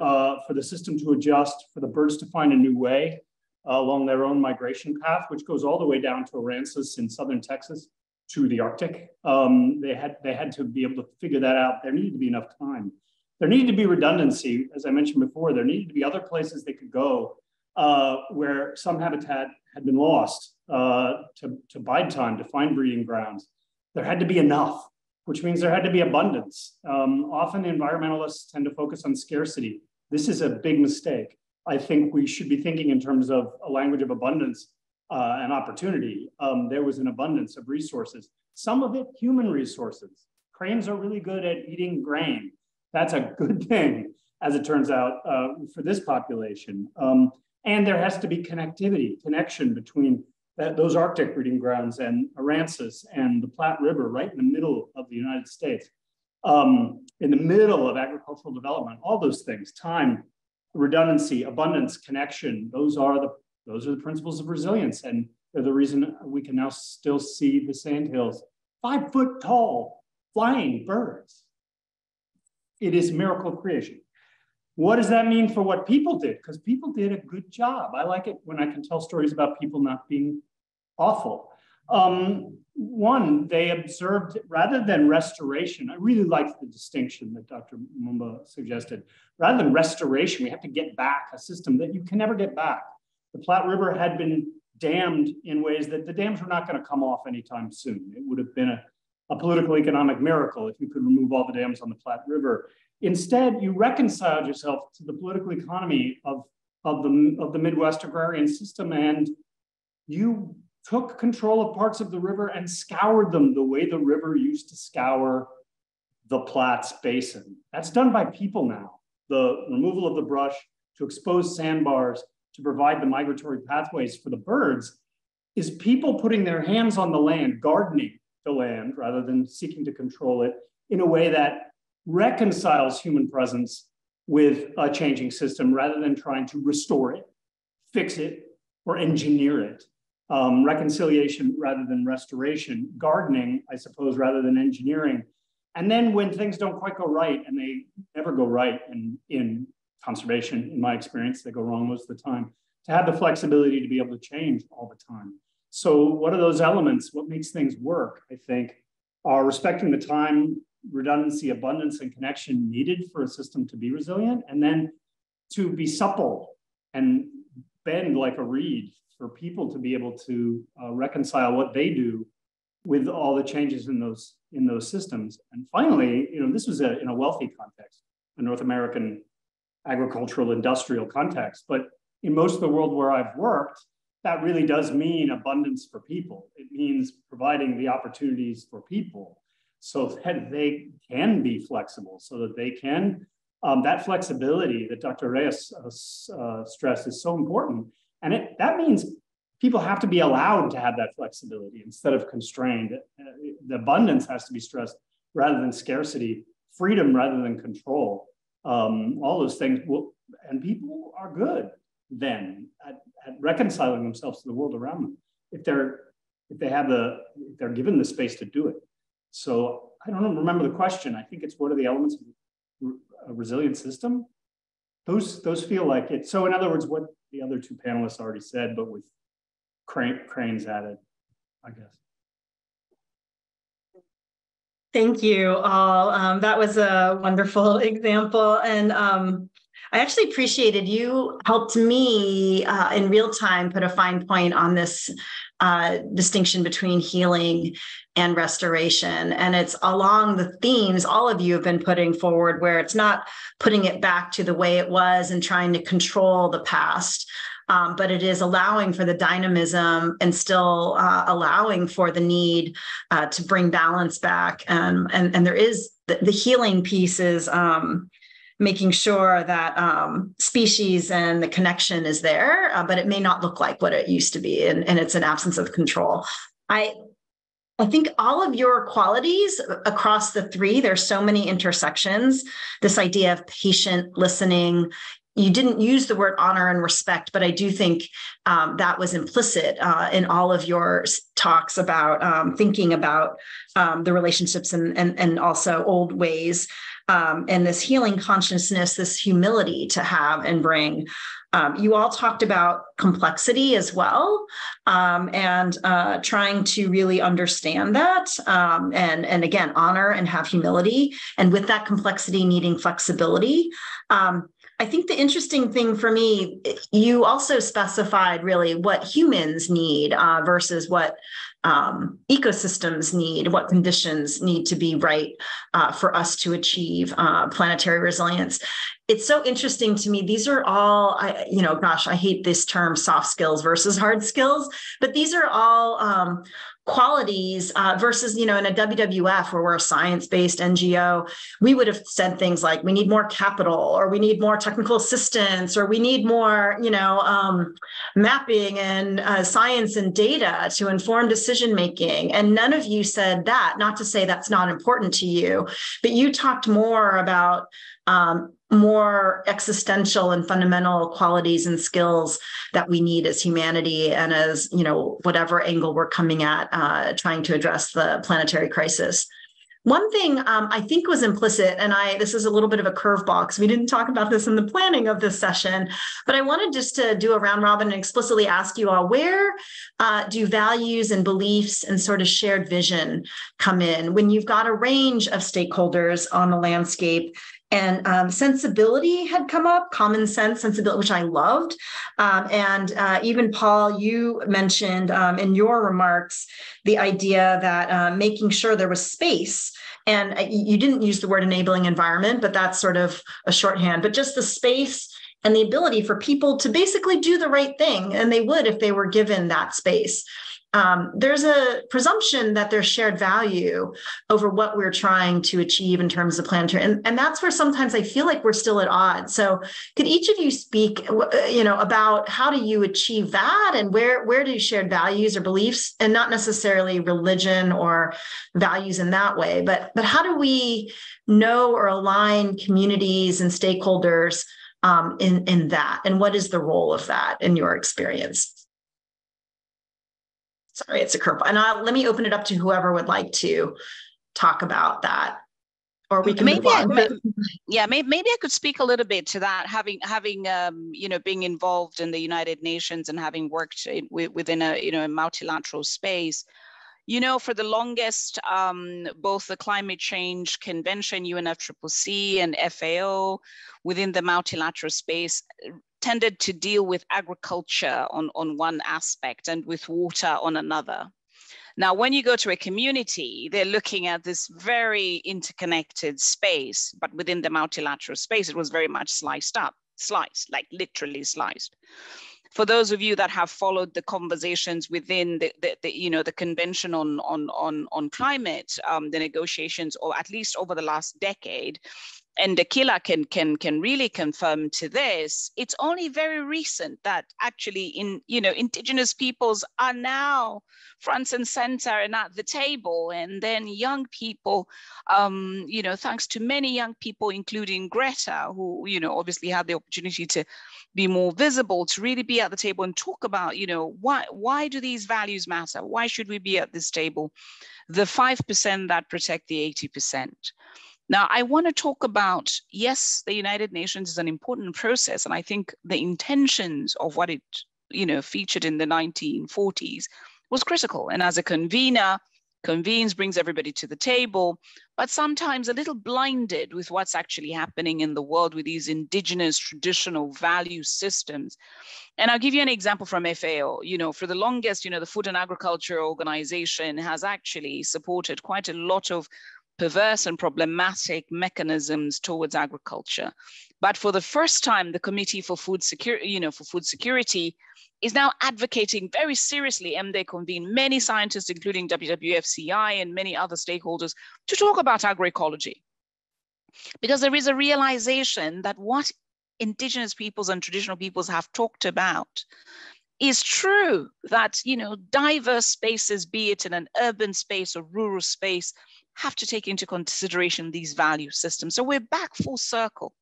the system to adjust, for the birds to find a new way along their own migration path, which goes all the way down to Aransas in southern Texas to the Arctic. They had to be able to figure that out. There needed to be enough time. There needed to be redundancy, as I mentioned before. There needed to be other places they could go where some habitat had been lost to bide time, to find breeding grounds. There had to be enough, which means there had to be abundance. Often environmentalists tend to focus on scarcity. This is a big mistake. I think we should be thinking in terms of a language of abundance and opportunity. There was an abundance of resources, some of it human resources. Cranes are really good at eating grain. That's a good thing, as it turns out, for this population. And there has to be connection between those Arctic breeding grounds and Aransas and the Platte River, right in the middle of the United States, in the middle of agricultural development. All those things: time, redundancy, abundance, connection. Those are the principles of resilience, and they're the reason we can now still see the sandhills, 5 foot tall, flying birds. It is miracle creation. What does that mean for what people did? Because people did a good job. I like it when I can tell stories about people not being awful. One, they observed, rather than restoration, I really liked the distinction that Dr. Mumba suggested. Rather than restoration, we have to get back a system that you can never get back. The Platte River had been dammed in ways that the dams were not going to come off anytime soon. It would have been a political economic miracle if you could remove all the dams on the Platte River. Instead, you reconciled yourself to the political economy of the Midwest agrarian system, and you took control of parts of the river and scoured them the way the river used to scour the Platts Basin. That's done by people now. The removal of the brush to expose sandbars to provide the migratory pathways for the birds is people putting their hands on the land, gardening the land rather than seeking to control it in a way that reconciles human presence with a changing system rather than trying to restore it, fix it, or engineer it. Reconciliation rather than restoration, gardening, I suppose, rather than engineering. And then when things don't quite go right, and they never go right in conservation, in my experience, they go wrong most of the time, to have the flexibility to be able to change all the time. So what are those elements? What makes things work, I think, are respecting the time, redundancy, abundance, and connection needed for a system to be resilient, and then to be supple and bend like a reed for people to be able to reconcile what they do with all the changes in those systems. And finally, this was in a wealthy context, a North American agricultural industrial context. But in most of the world where I've worked, that really does mean abundance for people. It means providing the opportunities for people so that they can be flexible, so that they can, that flexibility that Dr. Reyes stressed is so important. And that means people have to be allowed to have that flexibility instead of constrained. The abundance has to be stressed rather than scarcity, freedom rather than control. All those things and people are good then at reconciling themselves to the world around them if they're given the space to do it. So I don't remember the question. I think it's what are the elements of a resilient system? Those feel like it. So in other words, what the other two panelists already said, but with cranes added, I guess. Thank you all. That was a wonderful example. And I actually appreciated you helped me in real time put a fine point on this distinction between healing and restoration. And it's along the themes all of you have been putting forward, where it's not putting it back to the way it was and trying to control the past, but it is allowing for the dynamism and still allowing for the need to bring balance back. And there is the healing piece is making sure that species and the connection is there, but it may not look like what it used to be, and it's an absence of control. I think all of your qualities across the three, there's so many intersections, this idea of patient listening. You didn't use the word honor and respect, but I do think that was implicit in all of your talks about thinking about the relationships and also old ways. And this healing consciousness, this humility to have and bring. You all talked about complexity as well, and trying to really understand that, and again, honor and have humility, and with that complexity needing flexibility. I think the interesting thing for me, you also specified really what humans need versus what ecosystems need, what conditions need to be right for us to achieve planetary resilience. It's so interesting to me. These are all, I hate this term soft skills versus hard skills, but these are all qualities versus, in a WWF where we're a science-based NGO, we would have said things like, we need more capital, or we need more technical assistance, or we need more, mapping and science and data to inform decision-making. And none of you said that, not to say that's not important to you, but you talked more about more existential and fundamental qualities and skills that we need as humanity and as, whatever angle we're coming at trying to address the planetary crisis. One thing I think was implicit, and this is a little bit of a curveball because we didn't talk about this in the planning of this session, but I wanted just to do a round robin and explicitly ask you all, where do values and beliefs and sort of shared vision come in when you've got a range of stakeholders on the landscape And sensibility had come up, common sense, sensibility, which I loved. Even Paul, you mentioned in your remarks the idea that making sure there was space. And you didn't use the word enabling environment, but that's sort of a shorthand, but just the space and the ability for people to basically do the right thing. And they would if they were given that space. There's a presumption that there's shared value over what we're trying to achieve in terms of planetary. And that's where sometimes I feel like we're still at odds. So could each of you speak, about how do you achieve that, and where do shared values or beliefs, and not necessarily religion or values in that way, but how do we know or align communities and stakeholders in that? And what is the role of that in your experience? Sorry, it's a curveball. And let me open it up to whoever would like to talk about that, or we can move on. Maybe I could speak a little bit to that. Having being involved in the United Nations and having worked within a multilateral space. For the longest, both the Climate Change Convention, UNFCCC, and FAO within the multilateral space tended to deal with agriculture on one aspect and with water on another. Now, when you go to a community, they're looking at this very interconnected space, but within the multilateral space, it was very much sliced, like literally sliced. For those of you that have followed the conversations within the convention on climate, the negotiations, or at least over the last decade, and Tequila can really confirm to this, it's only very recent that actually indigenous peoples are now front and center and at the table. And then young people, thanks to many young people, including Greta, who, obviously had the opportunity to be more visible, to really be at the table and talk about, why do these values matter? Why should we be at this table? The 5% that protect the 80%. Now, I want to talk about, yes, the United Nations is an important process. And I think the intentions of what it, featured in the 1940s was critical. And as a convener, convenes, brings everybody to the table, but sometimes a little blinded with what's actually happening in the world with these indigenous traditional value systems. And I'll give you an example from FAO. For the longest, the Food and Agriculture Organization has actually supported quite a lot of perverse and problematic mechanisms towards agriculture. But for the first time, the Committee for Food Security, is now advocating very seriously, and they convene many scientists, including WWFCI and many other stakeholders, to talk about agroecology. Because there is a realization that what indigenous peoples and traditional peoples have talked about is true, that diverse spaces, be it in an urban space or rural space, have to take into consideration these value systems. So we're back full circle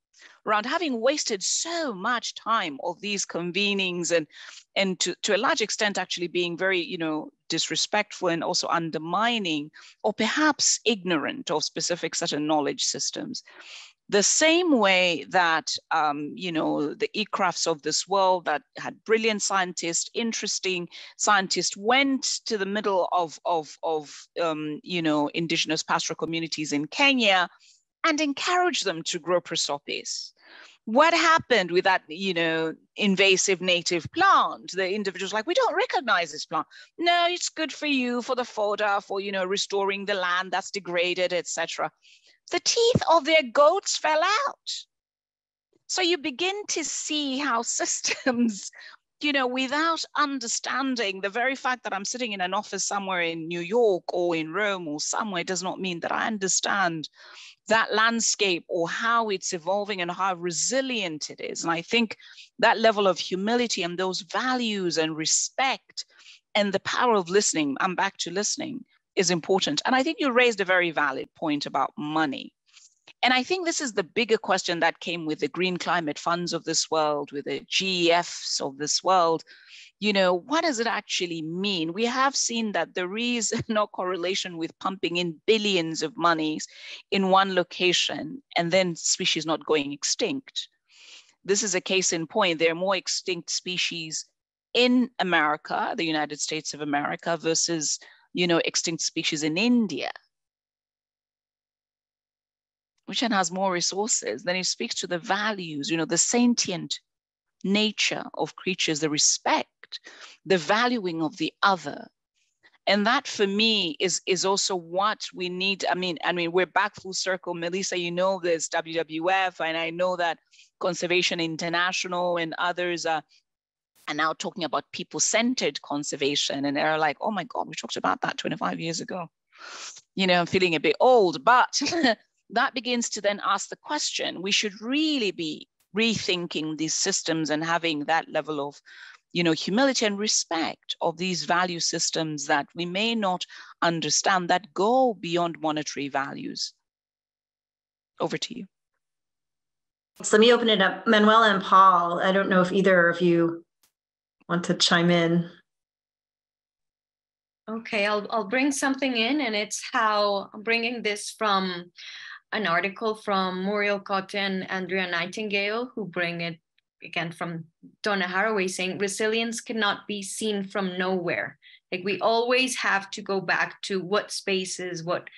around having wasted so much time of these convenings and to a large extent actually being very, disrespectful and also undermining or perhaps ignorant of specific certain knowledge systems. The same way that, the e-crafts of this world that had brilliant scientists, interesting scientists, went to the middle of indigenous pastoral communities in Kenya and encouraged them to grow prosopis. What happened with that, invasive native plant? The individuals like, we don't recognize this plant. No, it's good for you, for the fodder, for, restoring the land that's degraded, etc. The teeth of their goats fell out. So you begin to see how systems, without understanding, the very fact that I'm sitting in an office somewhere in New York or in Rome or somewhere does not mean that I understand that landscape or how it's evolving and how resilient it is. And I think that level of humility and those values and respect and the power of listening, I'm back to listening, is important. And I think you raised a very valid point about money. And I think this is the bigger question that came with the green climate funds of this world, with the GEFs of this world. What does it actually mean? We have seen that there is no correlation with pumping in billions of monies in one location and then species not going extinct. This is a case in point. There are more extinct species in America, the United States of America, versus extinct species in India. which then has more resources, then it speaks to the values, the sentient nature of creatures, the respect, the valuing of the other. And that for me is also what we need. I mean, we're back full circle. Melissa, there's WWF, and I know that Conservation International and others are now talking about people-centered conservation. And they're like, oh my God, we talked about that 25 years ago. I'm feeling a bit old, but that begins to then ask the question, we should really be rethinking these systems and having that level of humility and respect of these value systems that we may not understand, that go beyond monetary values. Over to you. So let me open it up. Manuela and Paul, I don't know if either of you want to chime in. Okay, I'll bring something in, and it's how I'm bringing this from an article from Muriel Cotte and Andrea Nightingale, who bring it again from Donna Haraway, saying resilience cannot be seen from nowhere. Like, we always have to go back to what spaces, what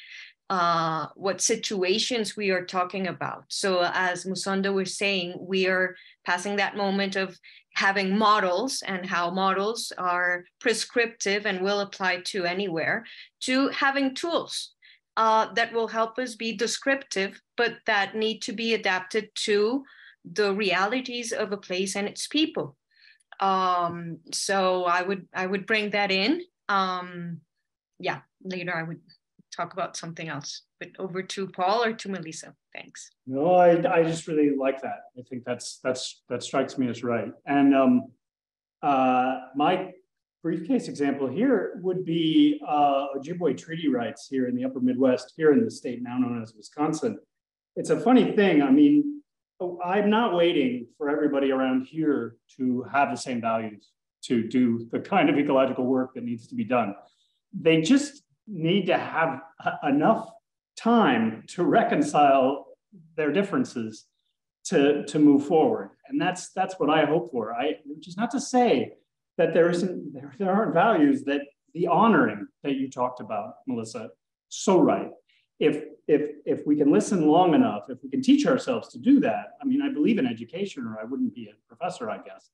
situations we are talking about. So as Musonda was saying, we are passing that moment of having models and how models are prescriptive and will apply to anywhere, to having tools that will help us be descriptive, but that need to be adapted to the realities of a place and its people. So I would bring that in. Yeah, later I would talk about something else, but over to Paul or to Melissa. Thanks. No, I just really like that. I think that strikes me as right. And my briefcase example here would be Ojibwe treaty rights here in the upper Midwest, here in the state now known as Wisconsin. It's a funny thing. I mean, I'm not waiting for everybody around here to have the same values to do the kind of ecological work that needs to be done. They just need to have enough time to reconcile their differences to move forward. And that's what I hope for. Which is not to say that there aren't values, that the honoring that you talked about, Melissa, so right. If we can listen long enough, if we can teach ourselves to do that, I mean, I believe in education, or I wouldn't be a professor, I guess.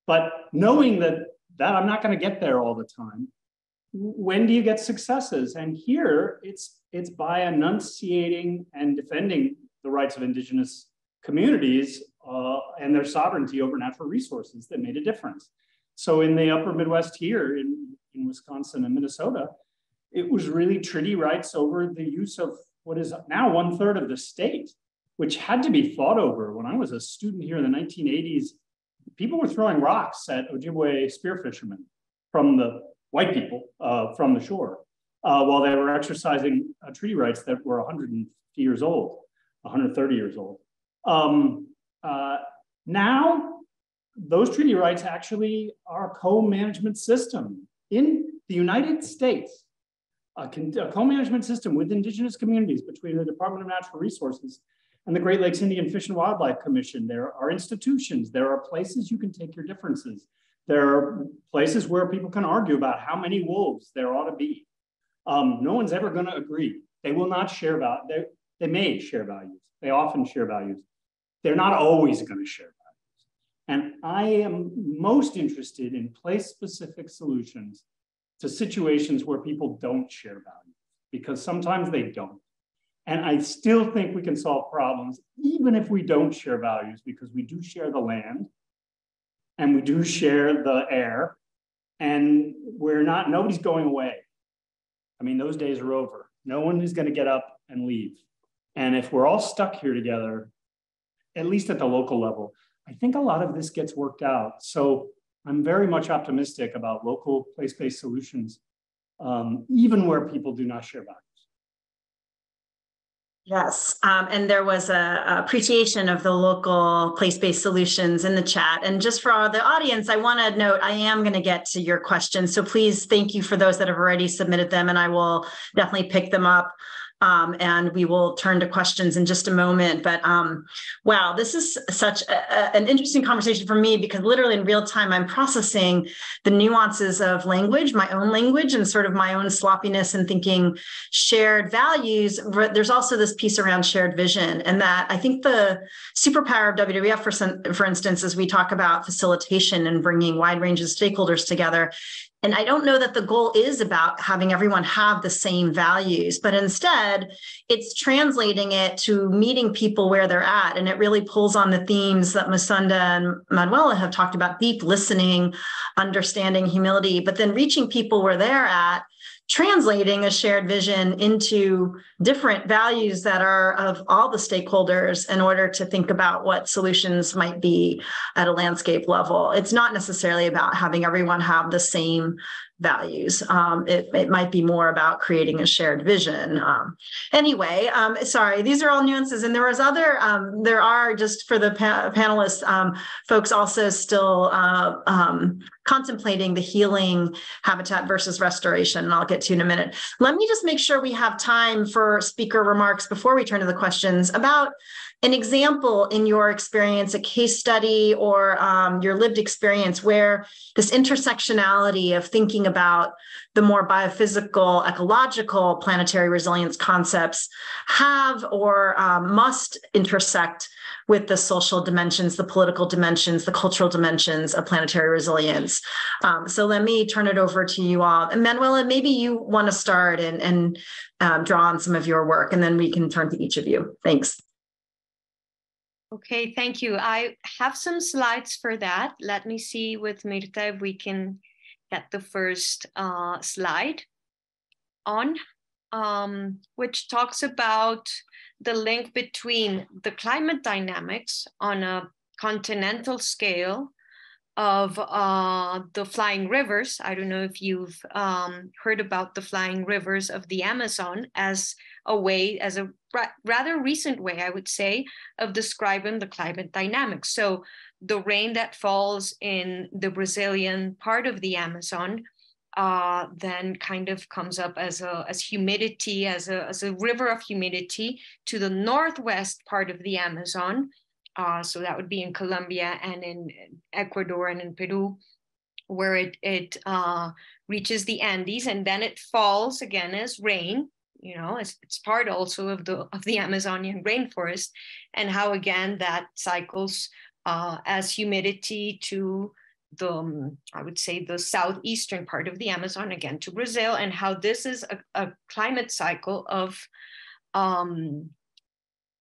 But knowing that I'm not going to get there all the time, when do you get successes? And here it's by enunciating and defending the rights of indigenous communities and their sovereignty over natural resources that made a difference. So in the upper Midwest here in Wisconsin and Minnesota, it was really treaty rights over the use of what is now 1/3 of the state, which had to be fought over. When I was a student here in the 1980s, people were throwing rocks at Ojibwe spear fishermen from the white people from the shore while they were exercising treaty rights that were 130 years old. Now, those treaty rights actually are a co-management system in the United States. A co-management system with indigenous communities between the Department of Natural Resources and the Great Lakes Indian Fish and Wildlife Commission. There are institutions, there are places you can take your differences. There are places where people can argue about how many wolves there ought to be. No one's ever going to agree. They will not share values. They may share values. They often share values. They're not always going to share values. And I am most interested in place-specific solutions to situations where people don't share values, because sometimes they don't. And I still think we can solve problems even if we don't share values, because we do share the land and we do share the air, and nobody's going away. I mean, those days are over. No one is going to get up and leave. And if we're all stuck here together, at least at the local level, I think a lot of this gets worked out. So I'm very much optimistic about local place-based solutions, even where people do not share values. Yes, and there was a appreciation of the local place-based solutions in the chat. And just for the audience, I want to note, I am going to get to your questions. So please, thank you for those that have already submitted them, and I will definitely pick them up and we will turn to questions in just a moment. But wow, this is such an interesting conversation for me, because literally in real time, I'm processing the nuances of language, my own language, and sort of my own sloppiness in thinking shared values. There's also this piece around shared vision, and that I think the superpower of WWF, for instance, is we talk about facilitation and bringing wide range of stakeholders together. And I don't know that the goal is about having everyone have the same values, but instead it's translating it to meeting people where they're at. And it really pulls on the themes that Musonda and Manuela have talked about: deep listening, understanding, humility, but then reaching people where they're at, translating a shared vision into different values that are of all the stakeholders in order to think about what solutions might be at a landscape level. It's not necessarily about having everyone have the same values. It might be more about creating a shared vision. Anyway, sorry, these are all nuances. And there are, just for the panelists, folks also still contemplating the healing habitat versus restoration, and I'll get to in a minute. Let me just make sure we have time for speaker remarks before we turn to the questions about an example in your experience, a case study, or your lived experience where this intersectionality of thinking about the more biophysical, ecological, planetary resilience concepts have or must intersect with the social dimensions, the political dimensions, the cultural dimensions of planetary resilience. So let me turn it over to you all. And Manuela, maybe you want to start and draw on some of your work, and then we can turn to each of you. Thanks. Okay, thank you. I have some slides for that. Let me see with Mirta if we can get the first slide on, which talks about the link between the climate dynamics on a continental scale of the flying rivers. I don't know if you've heard about the flying rivers of the Amazon as a rather recent way, I would say, of describing the climate dynamics. So the rain that falls in the Brazilian part of the Amazon then kind of comes up as humidity, as a river of humidity to the northwest part of the Amazon. So that would be in Colombia and in Ecuador and in Peru, where it reaches the Andes, and then it falls again as rain. You know, it's part also of the Amazonian rainforest, and how again that cycles as humidity to the, I would say, the southeastern part of the Amazon, again to Brazil, and how this is a climate cycle of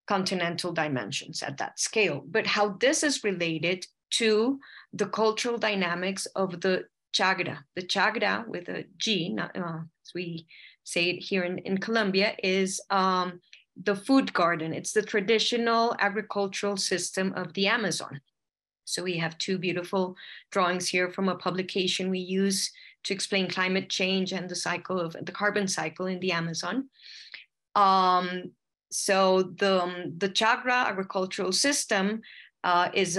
continental dimensions at that scale, but how this is related to the cultural dynamics of the Chagra with a G, as we say it here in Colombia, is the food garden. It's the traditional agricultural system of the Amazon. So we have two beautiful drawings here from a publication we use to explain climate change and the cycle of the carbon cycle in the Amazon. So the Chagra agricultural system is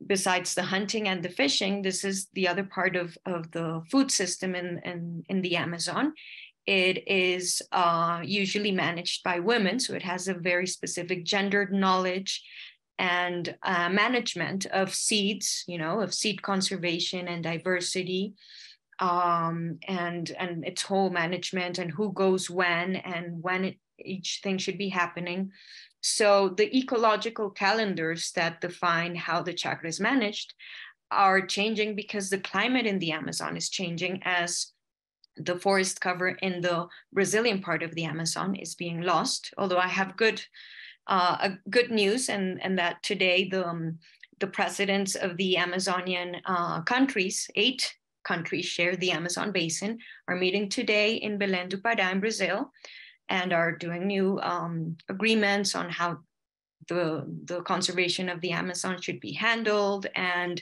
besides the hunting and the fishing, this is the other part of the food system in the Amazon. It is usually managed by women, so it has a very specific gendered knowledge and management of seeds, of seed conservation and diversity. And its whole management and who goes when and when each thing should be happening. So the ecological calendars that define how the Chagra is managed are changing because the climate in the Amazon is changing, as the forest cover in the Brazilian part of the Amazon is being lost. Although I have good news, and that today the presidents of the Amazonian countries, 8 countries share the Amazon basin, are meeting today in Belém do Pará in Brazil, and are doing new agreements on how the conservation of the Amazon should be handled. And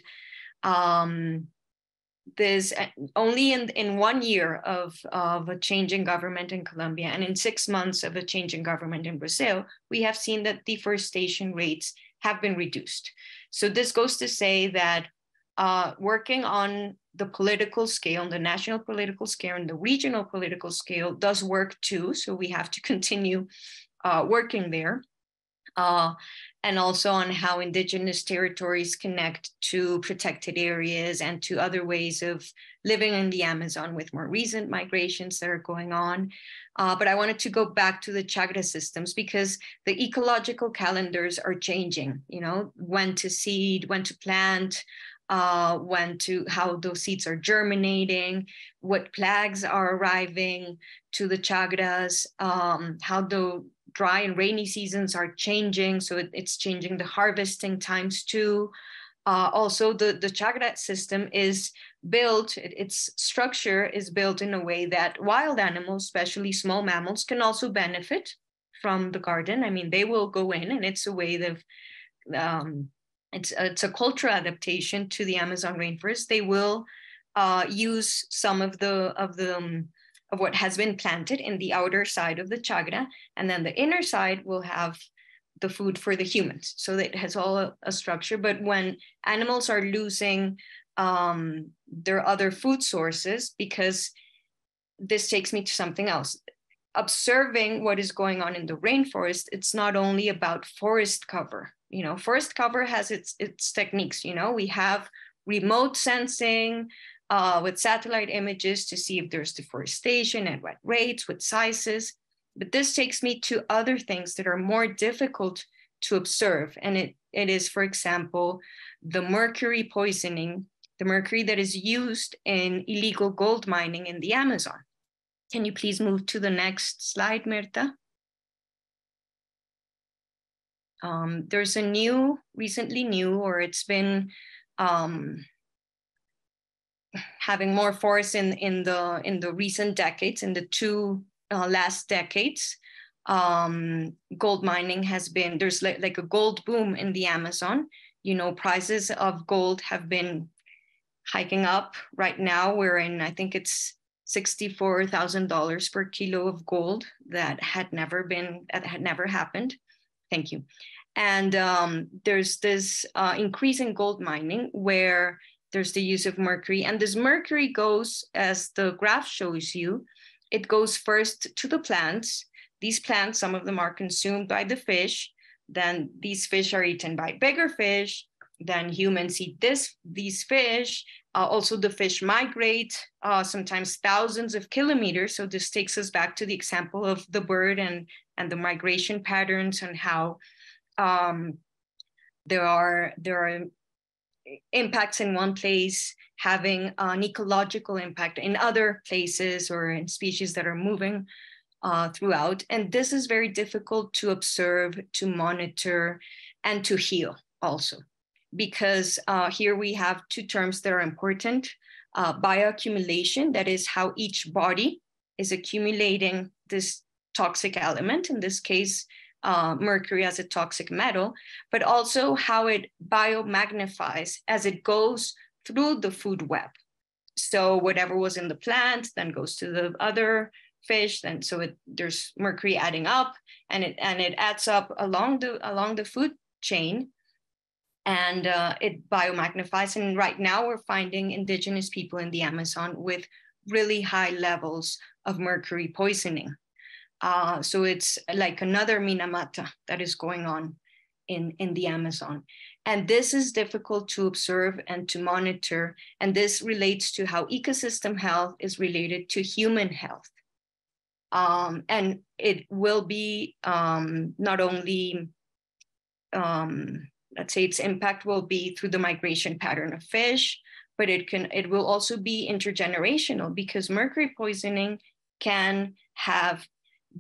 there's only in 1 year of a changing government in Colombia and in 6 months of a changing government in Brazil, we have seen that deforestation rates have been reduced. So this goes to say that working on the political scale, the national political scale, and the regional political scale does work too. So we have to continue working there. And also on how indigenous territories connect to protected areas and to other ways of living in the Amazon with more recent migrations that are going on. But I wanted to go back to the Chagra systems because the ecological calendars are changing, you know, when to seed, when to plant, how those seeds are germinating, what plagues are arriving to the Chagras, how the dry and rainy seasons are changing. So it's changing the harvesting times too. Also, the Chagra system is built, its structure is built in a way that wild animals, especially small mammals, can also benefit from the garden. I mean, they will go in, and it's a way of, it's a cultural adaptation to the Amazon rainforest. They will use some of what has been planted in the outer side of the Chagra, and then the inner side will have the food for the humans. So it has all a structure. But when animals are losing their other food sources, because this takes me to something else. Observing what is going on in the rainforest, it's not only about forest cover. You know, forest cover has its techniques. You know, we have remote sensing, with satellite images to see if there's deforestation and what rates, what sizes. But this takes me to other things that are more difficult to observe. And it is, for example, the mercury poisoning, the mercury that is used in illegal gold mining in the Amazon. Can you please move to the next slide, Mirta? There's a recently new, or it's been having more force in the recent decades, in the two last decades. Gold mining has been, there's like a gold boom in the Amazon. You know, prices of gold have been hiking up. Right now we're in, I think it's $64,000 per kilo of gold. That had never happened. Thank you. And there's this increase in gold mining where there's the use of mercury. And this mercury goes, as the graph shows you, it goes first to the plants. These plants, some of them are consumed by the fish. Then these fish are eaten by bigger fish. Then humans eat these fish. Also, the fish migrate sometimes thousands of kilometers. So this takes us back to the example of the bird and the migration patterns, and how there are impacts in one place having an ecological impact in other places or in species that are moving throughout. And this is very difficult to observe, to monitor, and to heal also. Because here we have two terms that are important. Bioaccumulation, that is how each body is accumulating this toxic element, in this case, mercury as a toxic metal, but also how it biomagnifies as it goes through the food web. So whatever was in the plant then goes to the other fish, and so there's mercury adding up, and it adds up along the food chain, and it biomagnifies. And right now we're finding indigenous people in the Amazon with really high levels of mercury poisoning. So it's like another Minamata that is going on in the Amazon. And this is difficult to observe and to monitor. And this relates to how ecosystem health is related to human health. And it will be not only, let's say its impact will be through the migration pattern of fish, but it will also be intergenerational, because mercury poisoning can have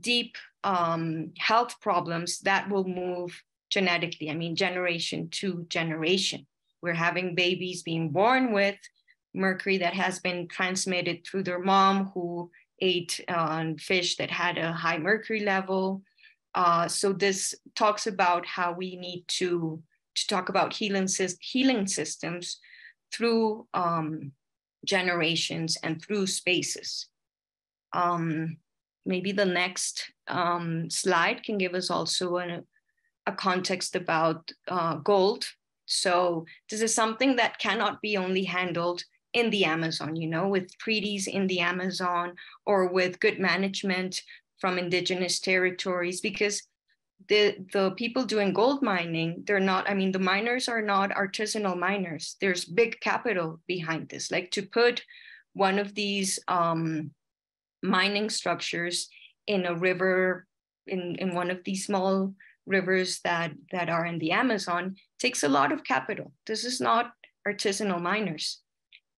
deep health problems that will move genetically. I mean, generation to generation. We're having babies being born with mercury that has been transmitted through their mom, who ate fish that had a high mercury level. So this talks about how we need to talk about healing systems through generations and through spaces. Maybe the next slide can give us also a context about gold So this is something that cannot be only handled in the Amazon, with treaties in the Amazon or with good management from indigenous territories, because the people doing gold mining, they're not, the miners are not artisanal miners. There's big capital behind this. Like to put one of these mining structures in a river, in one of these small rivers that are in the Amazon, takes a lot of capital. This is not artisanal miners.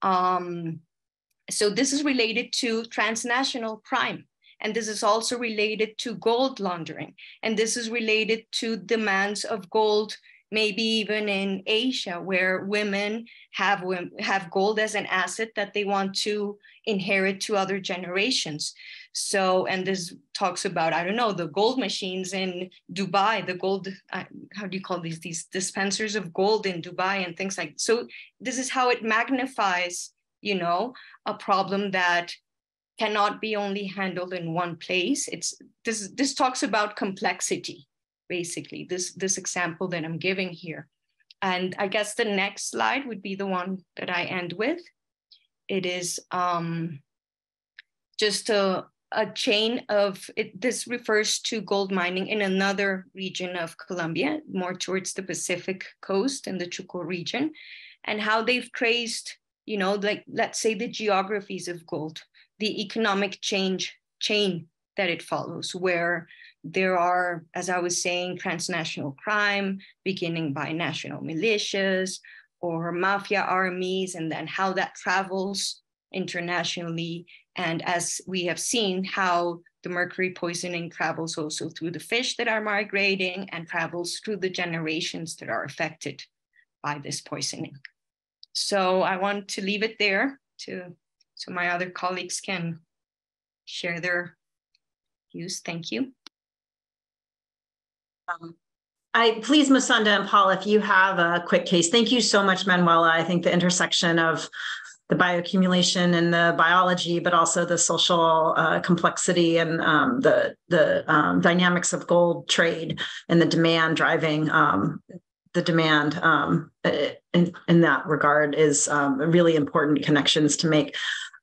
So this is related to transnational crime. And this is also related to gold laundering. And this is related to demands of gold, maybe even in Asia, where women have gold as an asset that they want to inherit to other generations. So, and this talks about, I don't know, the gold machines in Dubai, the gold, how do you call these dispensers of gold in Dubai and things like that. So this is how it magnifies, a problem that cannot be only handled in one place. This talks about complexity, basically, this example that I'm giving here. And I guess the next slide would be the one that I end with. It is just a chain of, this refers to gold mining in another region of Colombia, more towards the Pacific coast in the Chocó region, and how they've traced, like, let's say, the geographies of gold, the economic chain that it follows, where there are, as I was saying, transnational crime, beginning by national militias or mafia armies, and then how that travels internationally. And as we have seen, how the mercury poisoning travels also through the fish that are migrating and travels through the generations that are affected by this poisoning. So I want to leave it there so my other colleagues can share their views. Thank you. Please, Musonda and Paul, if you have a quick case. Thank you so much, Manuela. I think the intersection of the bioaccumulation and the biology, but also the social complexity and the dynamics of gold trade and the demand driving the demand in that regard is really important connections to make.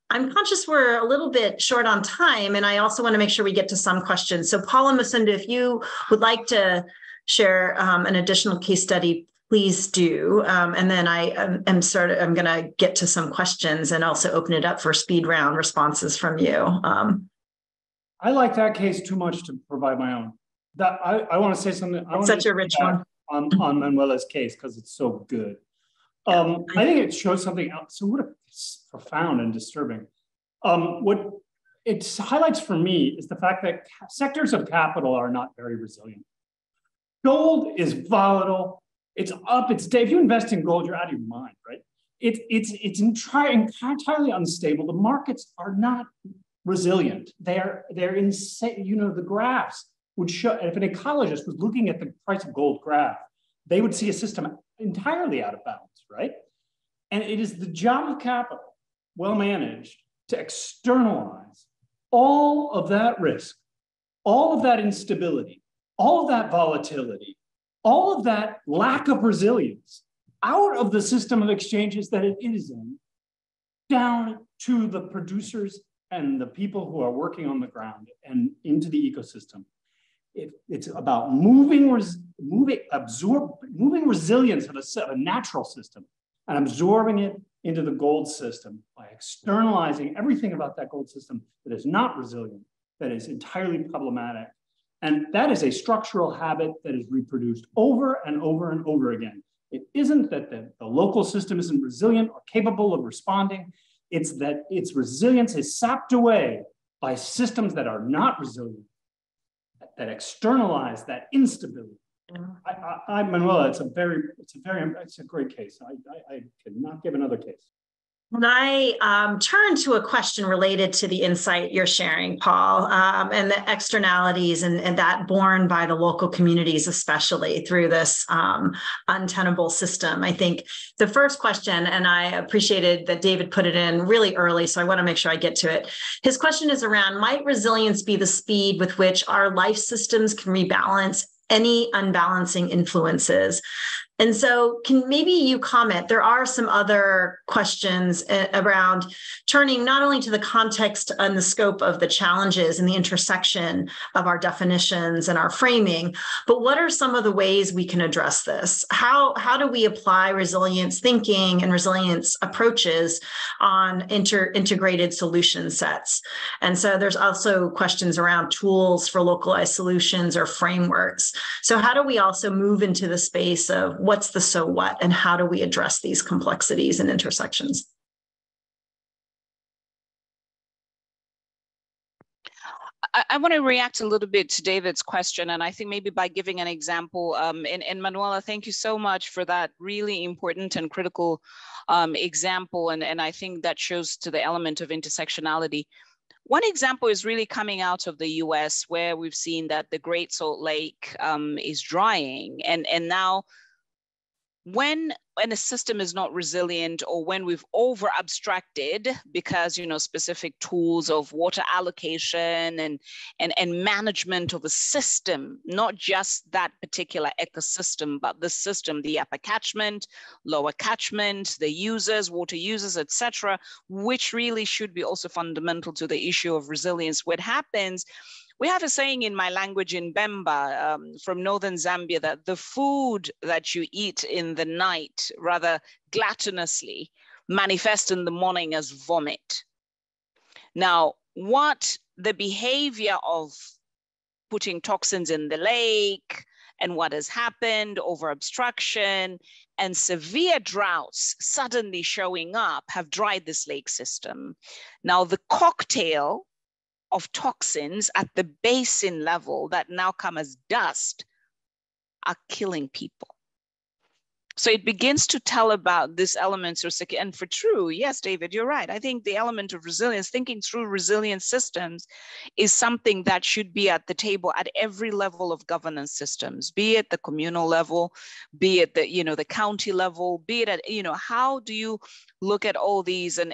I'm conscious we're a little bit short on time, and I also want to make sure we get to some questions. So Paul and Musonda, if you would like to share an additional case study, please do. And then I'm going to get to some questions and also open it up for speed round responses from you. I like that case too much to provide my own. I want to say something. It's such a rich one. On Manuela's case, because it's so good. I think it shows something else. So what it's profound and disturbing. What it highlights for me is the fact that sectors of capital are not very resilient. Gold is volatile. It's up, it's down. If you invest in gold, you're out of your mind, right? It's entirely unstable. The markets are not resilient. They're insane. The graphs would show, if an ecologist was looking at the price of gold graph, they would see a system entirely out of balance, right? And it is the job of capital, well managed, to externalize all of that risk, all of that instability, all of that volatility, all of that lack of resilience out of the system of exchanges that it is in, down to the producers and the people who are working on the ground and into the ecosystem. It's about moving resilience of a natural system and absorbing it into the gold system by externalizing everything about that gold system that is not resilient, that is entirely problematic. And that is a structural habit that is reproduced over and over and over again. It isn't that the local system isn't resilient or capable of responding. It's that its resilience is sapped away by systems that are not resilient, that externalize that instability. Manuela, it's a great case. I cannot give another case. And I turn to a question related to the insight you're sharing, Paul, and the externalities and that borne by the local communities, especially through this untenable system. I think the first question, and I appreciated that David put it in really early, so I want to make sure I get to it. His question is around, might resilience be the speed with which our life systems can rebalance any unbalancing influences? And so can maybe you comment, there are some other questions around turning not only to the context and the scope of the challenges and the intersection of our definitions and our framing, but what are some of the ways we can address this? How do we apply resilience thinking and resilience approaches on integrated solution sets? And so there's also questions around tools for localized solutions or frameworks. So how do we also move into the space of what's the so what, and how do we address these complexities and intersections? I want to react a little bit to David's question, and I think maybe by giving an example. And Manuela, thank you so much for that really important and critical example, and I think that shows to the element of intersectionality. One example is really coming out of the US, where we've seen that the Great Salt Lake is drying, and now when a system is not resilient, or when we've over abstracted because, specific tools of water allocation and management of a system, not just that particular ecosystem, but the system, the upper catchment, lower catchment, the users, water users, etc., which really should be also fundamental to the issue of resilience. What happens, we have a saying in my language in Bemba from northern Zambia that the food that you eat in the night, rather gluttonously, manifests in the morning as vomit. Now, what the behavior of putting toxins in the lake and what has happened, over obstruction and severe droughts suddenly showing up, have dried this lake system. Now, the cocktail of toxins at the basin level that now come as dust are killing people. So it begins to tell about this element of security. And for true, yes, David, you're right. I think the element of resilience, thinking through resilient systems, is something that should be at the table at every level of governance systems, be it the communal level, be it the, the county level, be it at, how do you look at all these? And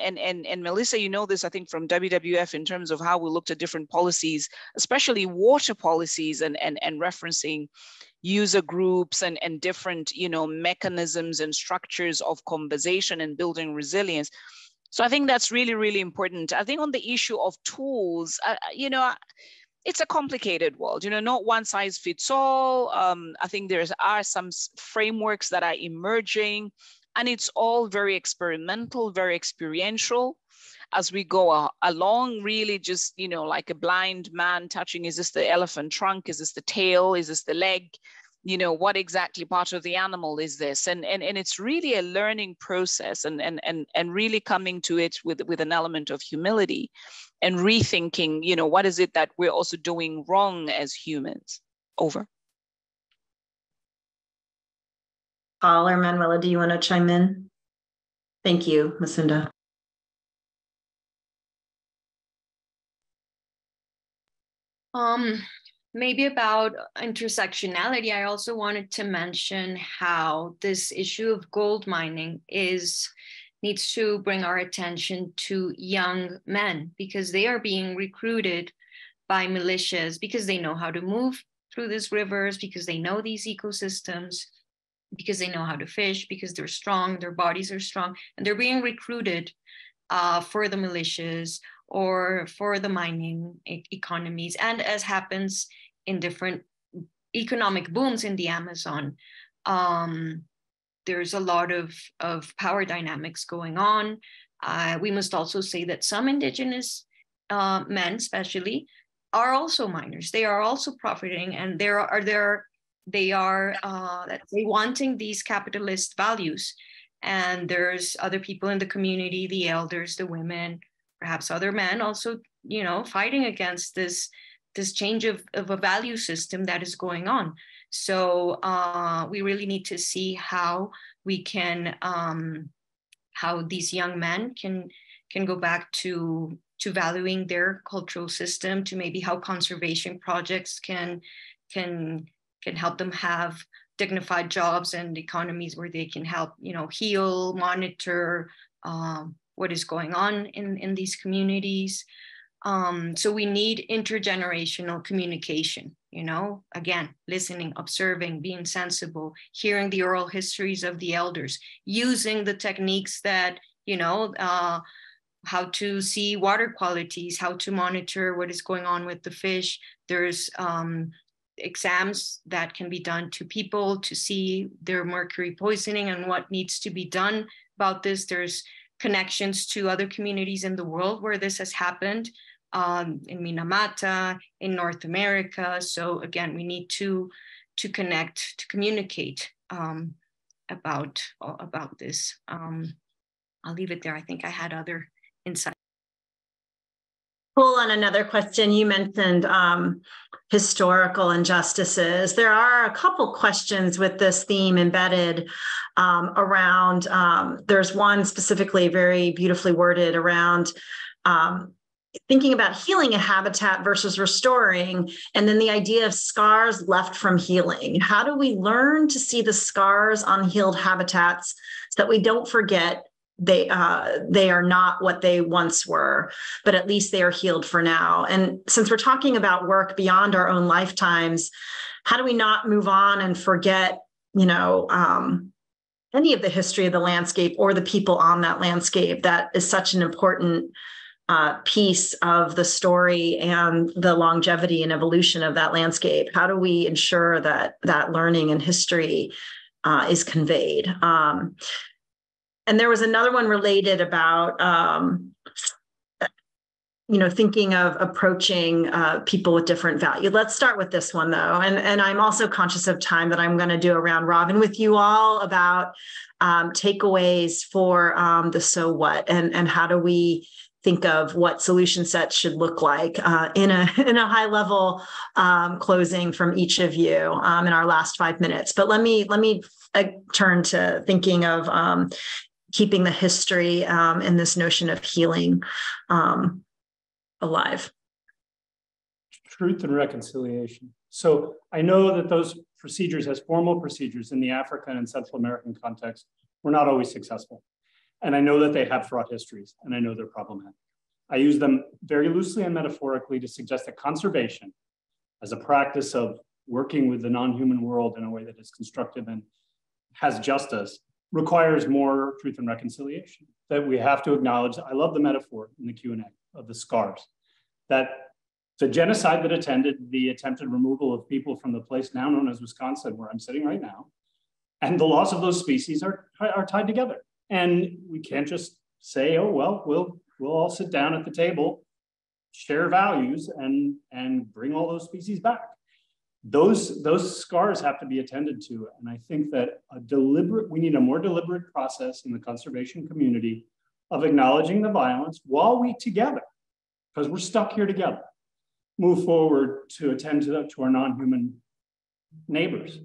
Melissa, this, I think, from WWF, in terms of how we looked at different policies, especially water policies, and referencing user groups and different, mechanisms and structures of conversation and building resilience. So I think that's really, really important. I think on the issue of tools, it's a complicated world, not one size fits all. I think there are some frameworks that are emerging, and it's all very experimental, very experiential. As we go along, really just, like a blind man touching, is this the elephant trunk? Is this the tail? Is this the leg? What exactly part of the animal is this? And it's really a learning process, and really coming to it with an element of humility and rethinking, what is it that we're also doing wrong as humans? Over. Paul or Manuela, do you want to chime in? Thank you, Masunda. Maybe about intersectionality, I also wanted to mention how this issue of gold mining needs to bring our attention to young men, because they are being recruited by militias because they know how to move through these rivers, because they know these ecosystems, because they know how to fish, because they're strong, their bodies are strong, and they're being recruited for the militias or for the mining economies. And as happens in different economic booms in the Amazon, there's a lot of power dynamics going on. We must also say that some indigenous men, especially, are also miners. They are also profiting, and they are wanting these capitalist values. And there's other people in the community, the elders, the women, perhaps other men also, fighting against this change of a value system that is going on. So we really need to see how we can, how these young men can go back to valuing their cultural system, to maybe how conservation projects can help them have dignified jobs and economies where they can help, heal, monitor what is going on in these communities. So we need intergenerational communication, you know, again, listening, observing, being sensible, hearing the oral histories of the elders, using the techniques that, you know, how to see water qualities, how to monitor what is going on with the fish. There's exams that can be done to people to see their mercury poisoning and what needs to be done about this. There's connections to other communities in the world where this has happened, in Minamata, in North America. So again, we need to connect, to communicate about this. I'll leave it there. I think I had other insights. Pull on another question. You mentioned historical injustices. There are a couple questions with this theme embedded around, there's one specifically very beautifully worded around thinking about healing a habitat versus restoring, and then the idea of scars left from healing. How do we learn to see the scars on healed habitats so that we don't forget they are not what they once were, but at least they are healed for now? And since we're talking about work beyond our own lifetimes, how do we not move on and forget, you know, any of the history of the landscape or the people on that landscape? That is such an important piece of the story and the longevity and evolution of that landscape. How do we ensure that that learning and history is conveyed? And there was another one related about, you know, thinking of approaching people with different value. Let's start with this one, though. And I'm also conscious of time that I'm going to do a round robin with you all about takeaways for the so what, and how do we think of what solution sets should look like in a high level closing from each of you in our last 5 minutes. But let me turn to thinking of keeping the history and this notion of healing alive. Truth and reconciliation. So I know that those procedures, as formal procedures in the African and Central American context, were not always successful. And I know that they have fraught histories, and I know they're problematic. I use them very loosely and metaphorically to suggest that conservation, as a practice of working with the non-human world in a way that is constructive and has justice, requires more truth and reconciliation. That we have to acknowledge, I love the metaphor in the Q&A of the scars, that the genocide that attended the attempted removal of people from the place now known as Wisconsin, where I'm sitting right now, and the loss of those species are tied together. And we can't just say, oh, well, we'll all sit down at the table, share values, and bring all those species back. Those scars have to be attended to. And I think that we need a more deliberate process in the conservation community of acknowledging the violence while we together, because we're stuck here together, move forward to attend to our non-human neighbors.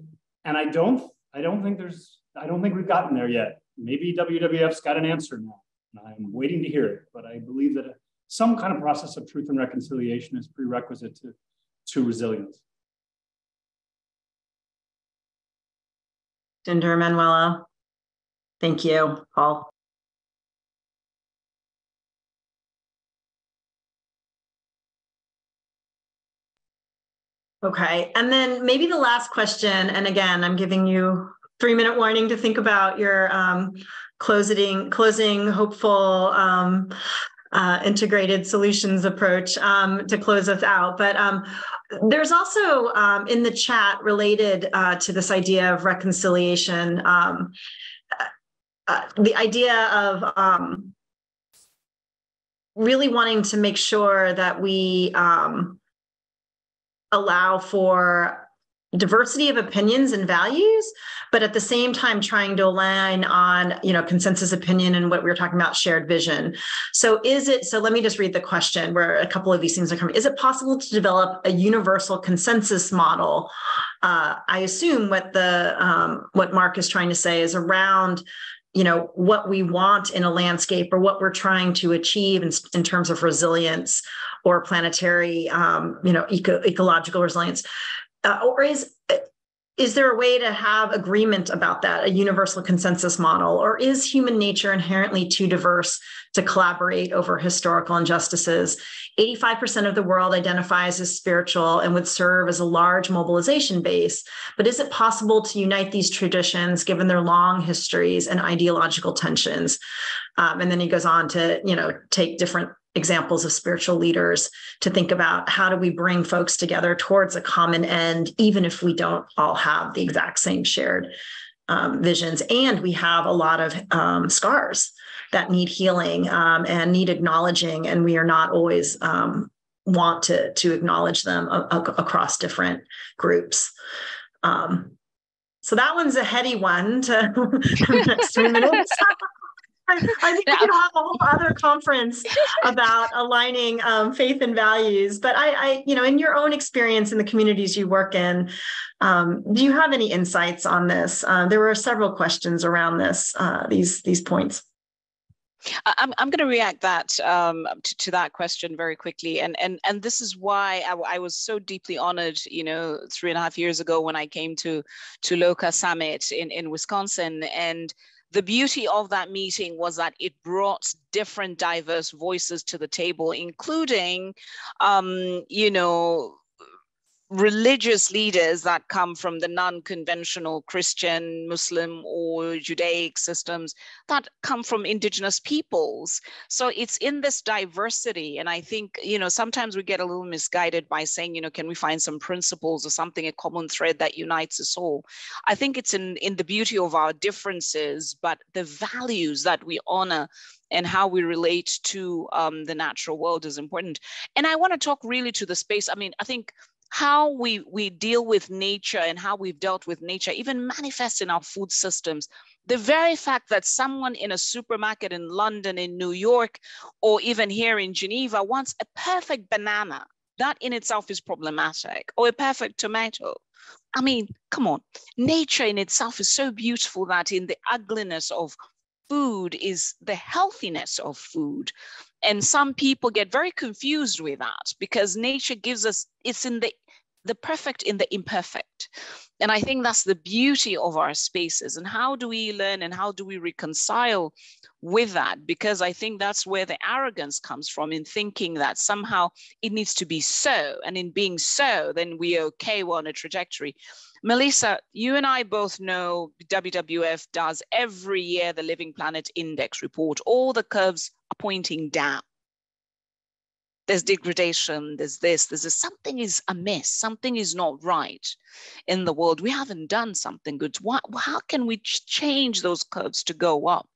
And I don't think we've gotten there yet. Maybe WWF's got an answer now. I'm waiting to hear it, but I believe that some kind of process of truth and reconciliation is prerequisite to resilience. Ginger, Manuela, thank you, Paul. Okay, and then maybe the last question, and again, I'm giving you 3-minute warning to think about your closing hopeful integrated solutions approach to close us out. But there's also in the chat related to this idea of reconciliation, the idea of really wanting to make sure that we allow for diversity of opinions and values, but at the same time trying to align on, consensus opinion and what we were talking about, shared vision. So let me just read the question where a couple of these things are coming. Is it possible to develop a universal consensus model? I assume what Mark is trying to say is around, what we want in a landscape or what we're trying to achieve in terms of resilience or planetary, ecological resilience. Or is is there a way to have agreement about that, a universal consensus model, or is human nature inherently too diverse to collaborate over historical injustices? 85% of the world identifies as spiritual and would serve as a large mobilization base, but is it possible to unite these traditions given their long histories and ideological tensions? And then he goes on to, take different examples of spiritual leaders to think about how do we bring folks together towards a common end, even if we don't all have the exact same shared visions. And we have a lot of scars that need healing and need acknowledging, and we are not always want to acknowledge them across different groups. So that one's a heady one to the next 3 minutes. I think we could have a whole other conference about aligning faith and values. But I, in your own experience in the communities you work in, do you have any insights on this? There were several questions around this, these points. I'm going to react to that question very quickly, and this is why I was so deeply honored, 3.5 years ago when I came to LOCA Summit in Wisconsin. And the beauty of that meeting was that it brought different diverse voices to the table, including, religious leaders that come from the non-conventional Christian, Muslim, or Judaic systems that come from indigenous peoples. So it's in this diversity. And I think, sometimes we get a little misguided by saying, can we find some principles or something, a common thread that unites us all? I think it's in the beauty of our differences, but the values that we honor and how we relate to the natural world is important. And I want to talk really to the space. I think how we deal with nature and how we've dealt with nature even manifests in our food systems. The very fact that someone in a supermarket in London, in New York, or even here in Geneva wants a perfect banana, that in itself is problematic, or a perfect tomato. Come on. Nature in itself is so beautiful that in the ugliness of food is the healthiness of food. And some people get very confused with that because nature gives us, it's in the perfect in the imperfect. And I think that's the beauty of our spaces. And how do we learn and how do we reconcile with that? Because I think that's where the arrogance comes from, in thinking that somehow it needs to be so. And in being so, then we're okay, we're on a trajectory. Melissa, you and I both know WWF does every year the Living Planet Index report. All the curves are pointing down. There's degradation, there's this, something is amiss, something is not right in the world. We haven't done something good. How can we change those curves to go up?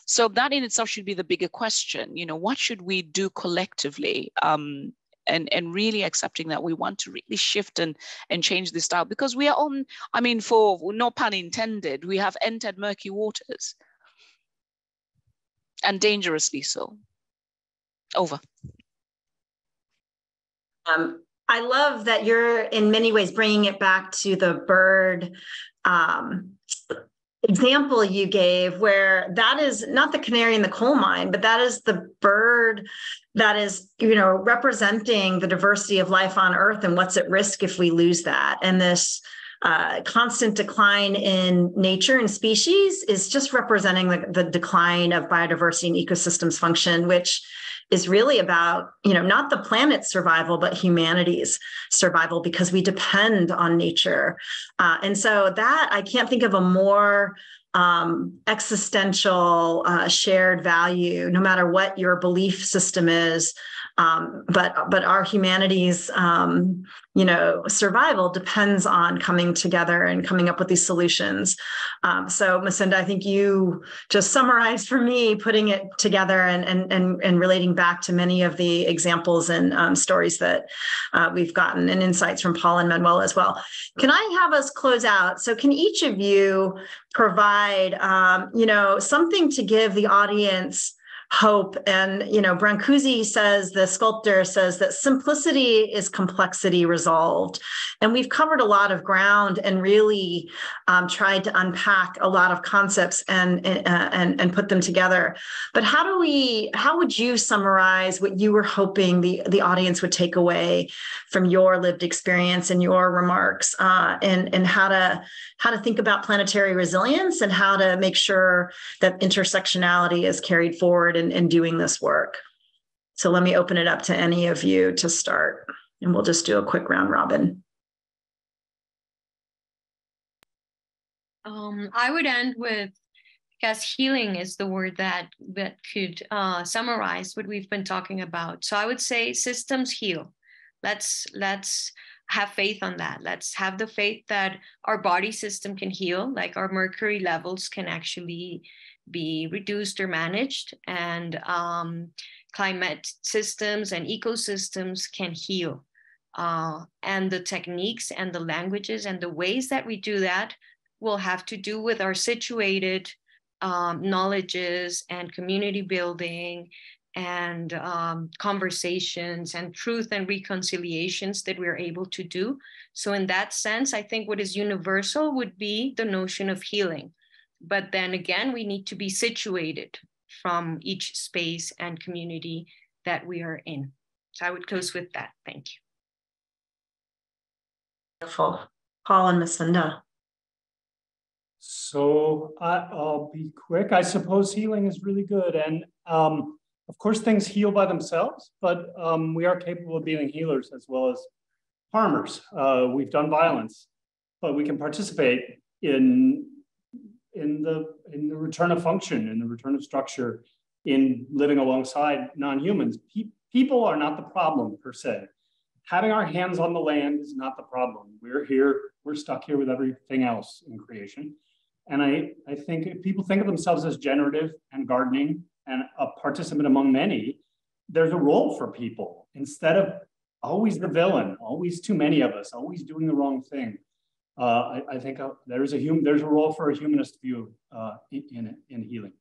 So that in itself should be the bigger question. What should we do collectively? And really accepting that we want to really shift and change this style, because we are on, for no pun intended, we have entered murky waters, and dangerously so. Over. I love that you're in many ways bringing it back to the bird example you gave, where that is not the canary in the coal mine, but that is the bird that is, representing the diversity of life on Earth and what's at risk if we lose that. And this constant decline in nature and species is just representing the decline of biodiversity and ecosystems function, which is really about, not the planet's survival, but humanity's survival, because we depend on nature. And so that, I can't think of a more existential shared value, no matter what your belief system is. But our humanity's, survival depends on coming together and coming up with these solutions. So Macinda, I think you just summarized for me, putting it together and relating back to many of the examples and stories that we've gotten, and insights from Paul and Manuel as well. Can I have us close out? So can each of you provide, something to give the audience hope. And, Brancusi says, the sculptor says that simplicity is complexity resolved. And we've covered a lot of ground and really tried to unpack a lot of concepts and put them together. But how would you summarize what you were hoping the audience would take away from your lived experience and your remarks, and how to think about planetary resilience and how to make sure that intersectionality is carried forward in doing this work? So let me open it up to any of you to start, and we'll just do a quick round robin. I would end with, because healing is the word that could summarize what we've been talking about. So I would say systems heal. Let's have faith on that. Let's have the faith that our body system can heal, like our mercury levels can actually be reduced or managed, and climate systems and ecosystems can heal. And the techniques and the languages and the ways that we do that will have to do with our situated knowledges and community building and conversations and truth and reconciliations that we're able to do. So in that sense, I think what is universal would be the notion of healing. But then again, we need to be situated from each space and community that we are in. So I would close with that. Thank you. Beautiful. Paul and Macinda. So I'll be quick. I suppose healing is really good. And of course, things heal by themselves, but we are capable of being healers as well as harmers. We've done violence, but we can participate in the return of function, in the return of structure, in living alongside non-humans. People are not the problem per se. Having our hands on the land is not the problem. We're here, we're stuck here with everything else in creation. And I think if people think of themselves as generative and gardening and a participant among many, there's a role for people instead of always the villain, always too many of us, always doing the wrong thing. I think there's a role for a humanist view in healing.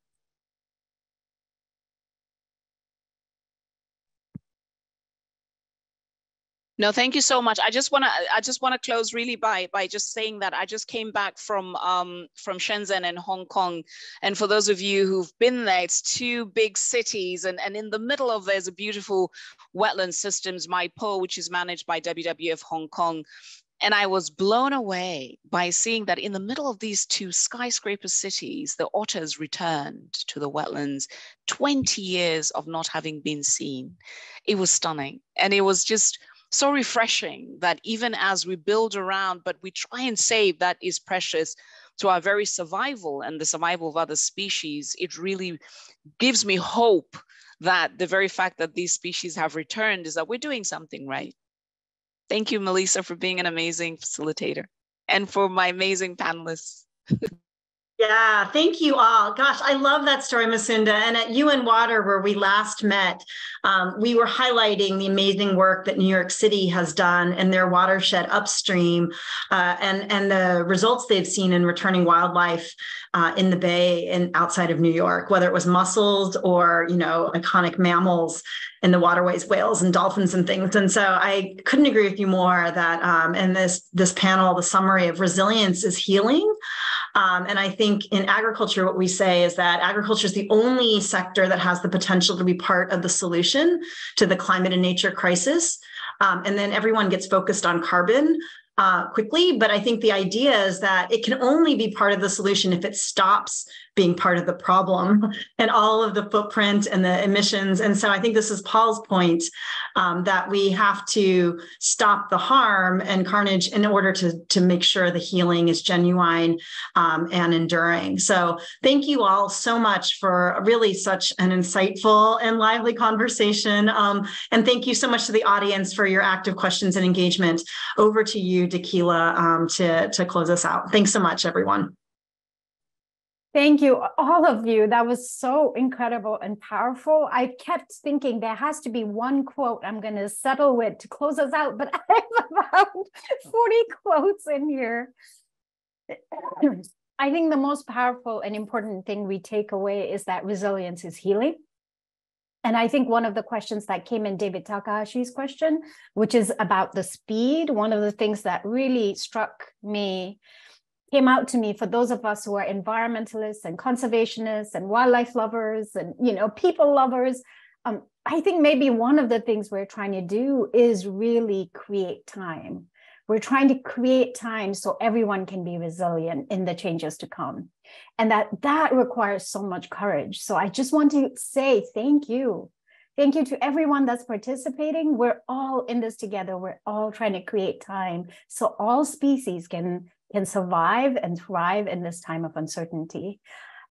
No, thank you so much. I just want to close really by just saying that I just came back from Shenzhen and Hong Kong, and for those of you who've been there, it's two big cities, and in the middle of there's a beautiful wetland systems, Mai Po, which is managed by WWF Hong Kong. And I was blown away by seeing that in the middle of these two skyscraper cities, the otters returned to the wetlands, 20 years of not having been seen. It was stunning. And it was just so refreshing that even as we build around, but we try and save that is precious to our very survival and the survival of other species, it really gives me hope that the very fact that these species have returned is that we're doing something right. Thank you, Melissa, for being an amazing facilitator and for my amazing panelists. Yeah, thank you all. Gosh, I love that story, Macinda. And at UN Water, where we last met, we were highlighting the amazing work that New York City has done in their watershed upstream, and the results they've seen in returning wildlife in the Bay and outside of New York, whether it was mussels or, iconic mammals in the waterways, whales and dolphins and things. And so I couldn't agree with you more that in this panel, the summary of resilience is healing. And I think in agriculture, what we say is that agriculture is the only sector that has the potential to be part of the solution to the climate and nature crisis. And then everyone gets focused on carbon quickly. But I think the idea is that it can only be part of the solution if it stops being part of the problem and all of the footprint and the emissions. And so I think this is Paul's point, that we have to stop the harm and carnage in order to make sure the healing is genuine and enduring. So thank you all so much for really such an insightful and lively conversation. And thank you so much to the audience for your active questions and engagement. Over to you, Tequila, to close us out. Thanks so much, everyone. Thank you, all of you. That was so incredible and powerful. I kept thinking there has to be one quote I'm going to settle with to close us out, but I have about 40 quotes in here. I think the most powerful and important thing we take away is that resilience is healing. And I think one of the questions that came in David Takahashi's question, which is about the speed, one of the things that really came out to me for those of us who are environmentalists and conservationists and wildlife lovers and, people lovers, I think maybe one of the things we're trying to do is really create time. We're trying to create time so everyone can be resilient in the changes to come. And that requires so much courage. So I just want to say thank you. Thank you to everyone that's participating. We're all in this together. We're all trying to create time so all species can survive and thrive in this time of uncertainty.